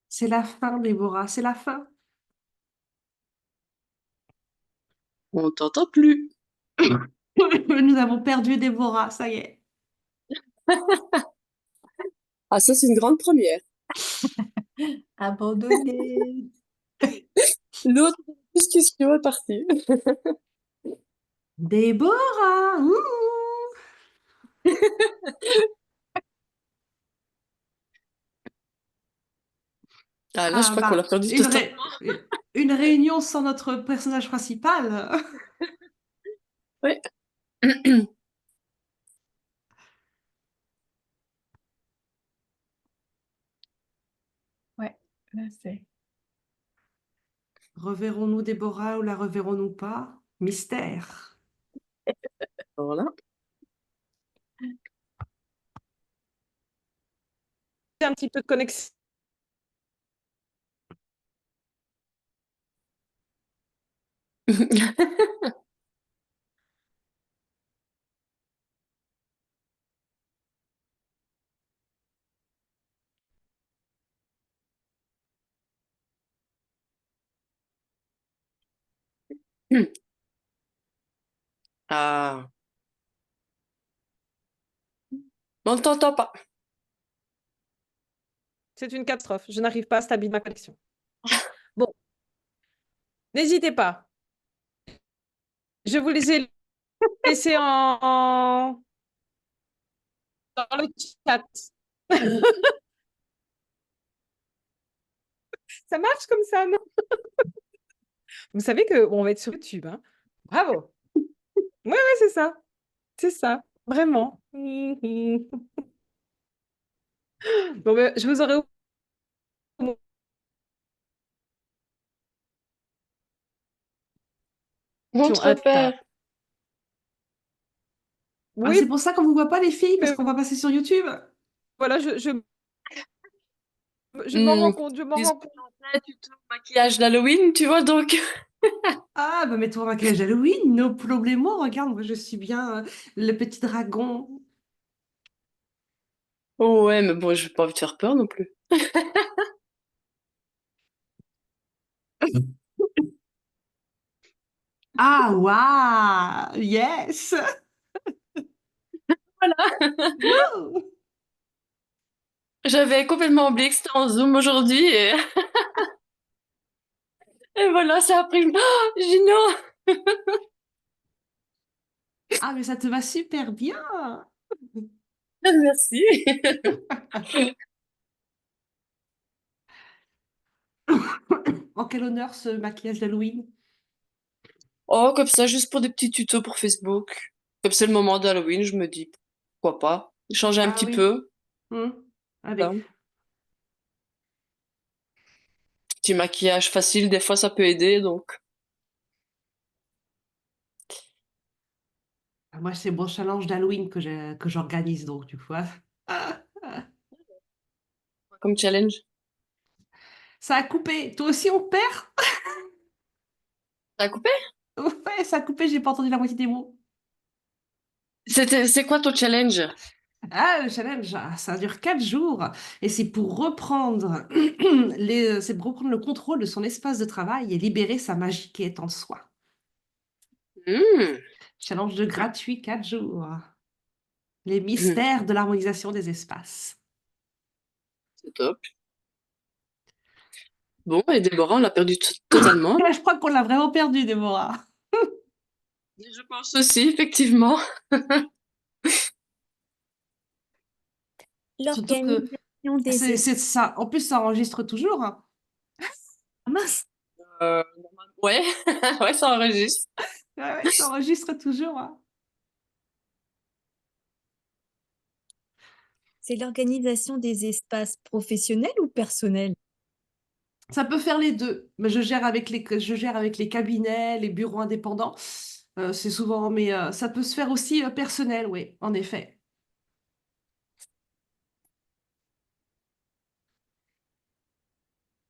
C'est la fin, Déborah, c'est la fin. On t'entend plus. Nous avons perdu Déborah, ça y est. Ah, ça, c'est une grande première. Abandonné. L'autre discussion est partie. Déborah! Ah, là, je Ah crois qu'on a bah, perdu totalement. une réunion sans notre personnage principal. Ouais. Ouais, là c'est Reverrons-nous Déborah ou la reverrons-nous pas? Mystère. Voilà. Un petit peu de connexion. Ah, on ne t'entend pas. C'est une catastrophe. Je n'arrive pas à stabiliser ma connexion. Bon, n'hésitez pas. Je vous les ai laissés dans le chat. Ça marche comme ça, non? Vous savez qu'on va être sur YouTube, hein? Bravo. Ouais, c'est ça. C'est ça, vraiment. Bon, ben, je vous aurai au Notre à table. père. Ah, Oui, c'est pour ça qu'on vous voit pas les filles, parce mais qu'on va passer sur YouTube. voilà, je m'en rends compte, je m'en Des rends compte. tutos maquillage d'Halloween, tu vois, donc. Ah, bah mets-toi en maquillage d'Halloween, no problemo. Regarde, moi je suis bien le petit dragon. Oh ouais, mais bon, je vais pas envie de faire peur non plus. Ah, waouh! Yes! Voilà. Wouh! J'avais complètement oublié que c'était en Zoom aujourd'hui et voilà, ça a pris. Oh, j'ai dit non. Ah, mais ça te va super bien! Merci. En quel honneur ce maquillage d'Halloween? Oh, comme ça, juste pour des petits tutos pour Facebook. Comme c'est le moment d'Halloween, je me dis, pourquoi pas? Changer un Ah petit oui. peu. Hmm. Allez. Là. Petit maquillage facile, des fois ça peut aider, donc. Ah, moi, c'est mon challenge d'Halloween que j'organise, donc, du coup. Ah, ah. Comme challenge. Ça a coupé. Toi aussi, on perd? T'as coupé? Ouais, ça a coupé, j'ai pas entendu la moitié des mots. C'est quoi ton challenge? Ah, le challenge, ça dure 4 jours et c'est pour reprendre c'est pour reprendre le contrôle de son espace de travail et libérer sa magie qui est en soi. Hmm, Challenge de gratuit 4 jours. Les mystères de l'harmonisation des espaces. c'est top. Bon, et Déborah, on l'a perdu totalement. Et là, je crois qu'on l'a vraiment perdu, Déborah. Je pense aussi, effectivement. Surtout que L'organisation des c'est ça. En plus, ça enregistre toujours, hein. Ah mince, Euh, ouais, ouais, ça enregistre. Ouais, ouais, ça enregistre toujours, hein. c'est l'organisation des espaces professionnels ou personnels? Ça peut faire les deux, mais je gère avec les cabinets, les bureaux indépendants. C'est souvent, mais ça peut se faire aussi personnel, oui, en effet.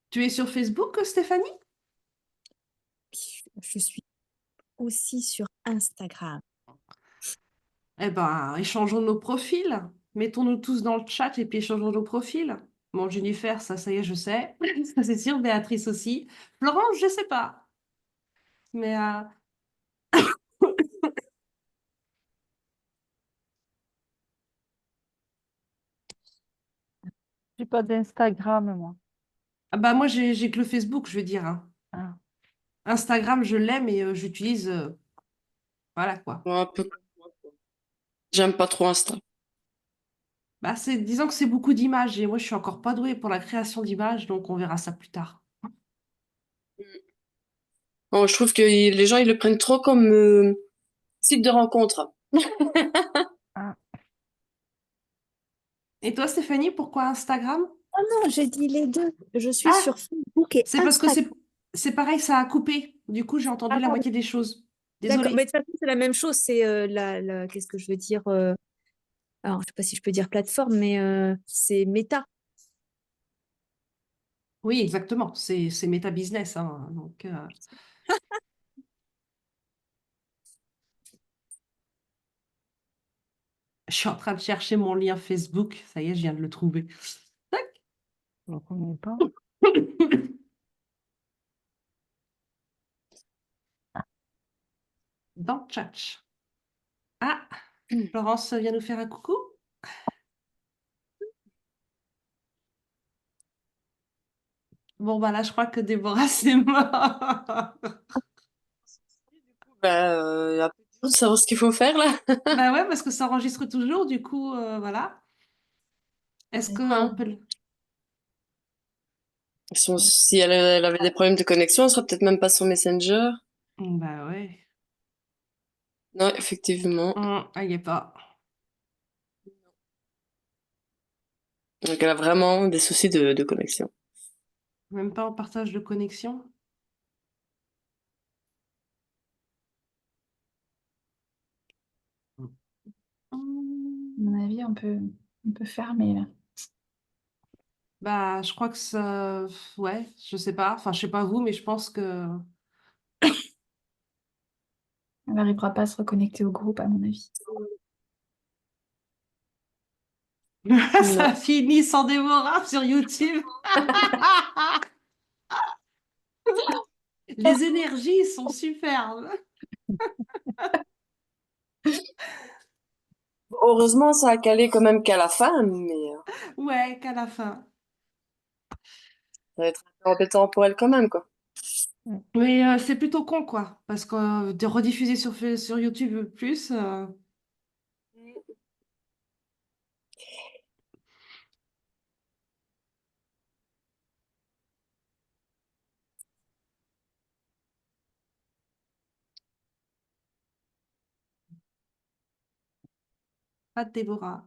Tu es sur Facebook, Stéphanie? Je suis aussi sur Instagram. Eh ben, échangeons nos profils. Mettons-nous tous dans le chat et puis échangeons nos profils. Bon, Jennifer, ça y est, je sais. Ça, c'est sûr. Béatrice aussi. Florence, je sais pas. Mais J'ai pas d'Instagram, moi. ah bah, moi, j'ai que le Facebook, je veux dire, hein. Ah. Instagram, je l'aime et j'utilise. Voilà quoi. Ouais, un peu comme moi, quoi. J'aime pas trop Insta. Bah, disons que c'est beaucoup d'images et moi, je suis encore pas douée pour la création d'images, donc on verra ça plus tard. Bon, je trouve que les gens, ils le prennent trop comme site de rencontre. Ah. Et toi, Stéphanie, pourquoi Instagram? Oh non, j'ai dit les deux. Je suis Ah, sur Facebook et c'est parce que Instagram. C'est pareil, ça a coupé. Du coup, j'ai entendu Ah, la pardon. moitié des choses. D'accord. Désolée. Mais de toute façon, c'est la même chose. C'est qu'est-ce que je veux dire alors, je sais pas si je peux dire plateforme, mais c'est Meta. Oui, exactement. C'est méta business, hein. Donc, je suis en train de chercher mon lien Facebook. Ça y est, je viens de le trouver. Tac. Je ne connais pas. Dans le chat. Ah, Florence vient nous faire un coucou. Bon, bah là, je crois que Déborah, c'est mort. Un peu dur de savoir ce qu'il faut faire là. Bah ouais, parce que ça enregistre toujours, du coup, voilà. Est-ce qu'on peut le... Si elle avait des problèmes de connexion, elle sera peut-être même pas sur Messenger. Bah ouais. Non, effectivement. Elle y est pas. Donc elle a vraiment des soucis de connexion. Même pas en partage de connexion. À mon avis, on peut fermer là. Bah, je crois que ça... Ouais, je sais pas. Enfin, je sais pas vous, mais je pense que... Elle n'arrivera pas à se reconnecter au groupe, à mon avis. Ça finit sans Déborah sur YouTube. Les énergies sont superbes. Heureusement, ça a calé quand même qu'à la fin, mais Ouais, qu'à la fin. ça va être un peu embêtant pour elle quand même, quoi. Mais c'est plutôt con, quoi. Parce que de rediffuser sur YouTube plus... pas de Déborah.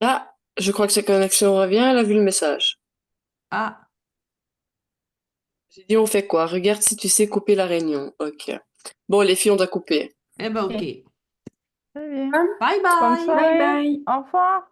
Là, je crois que sa connexion revient, elle a vu le message. Ah, J'ai dit, on fait quoi? Regarde si tu sais couper la réunion. Ok. Bon, les filles, on doit couper. eh ben ok. Ok. Très bien. Bye Bonne bye. Bye soirée. bye. Au revoir.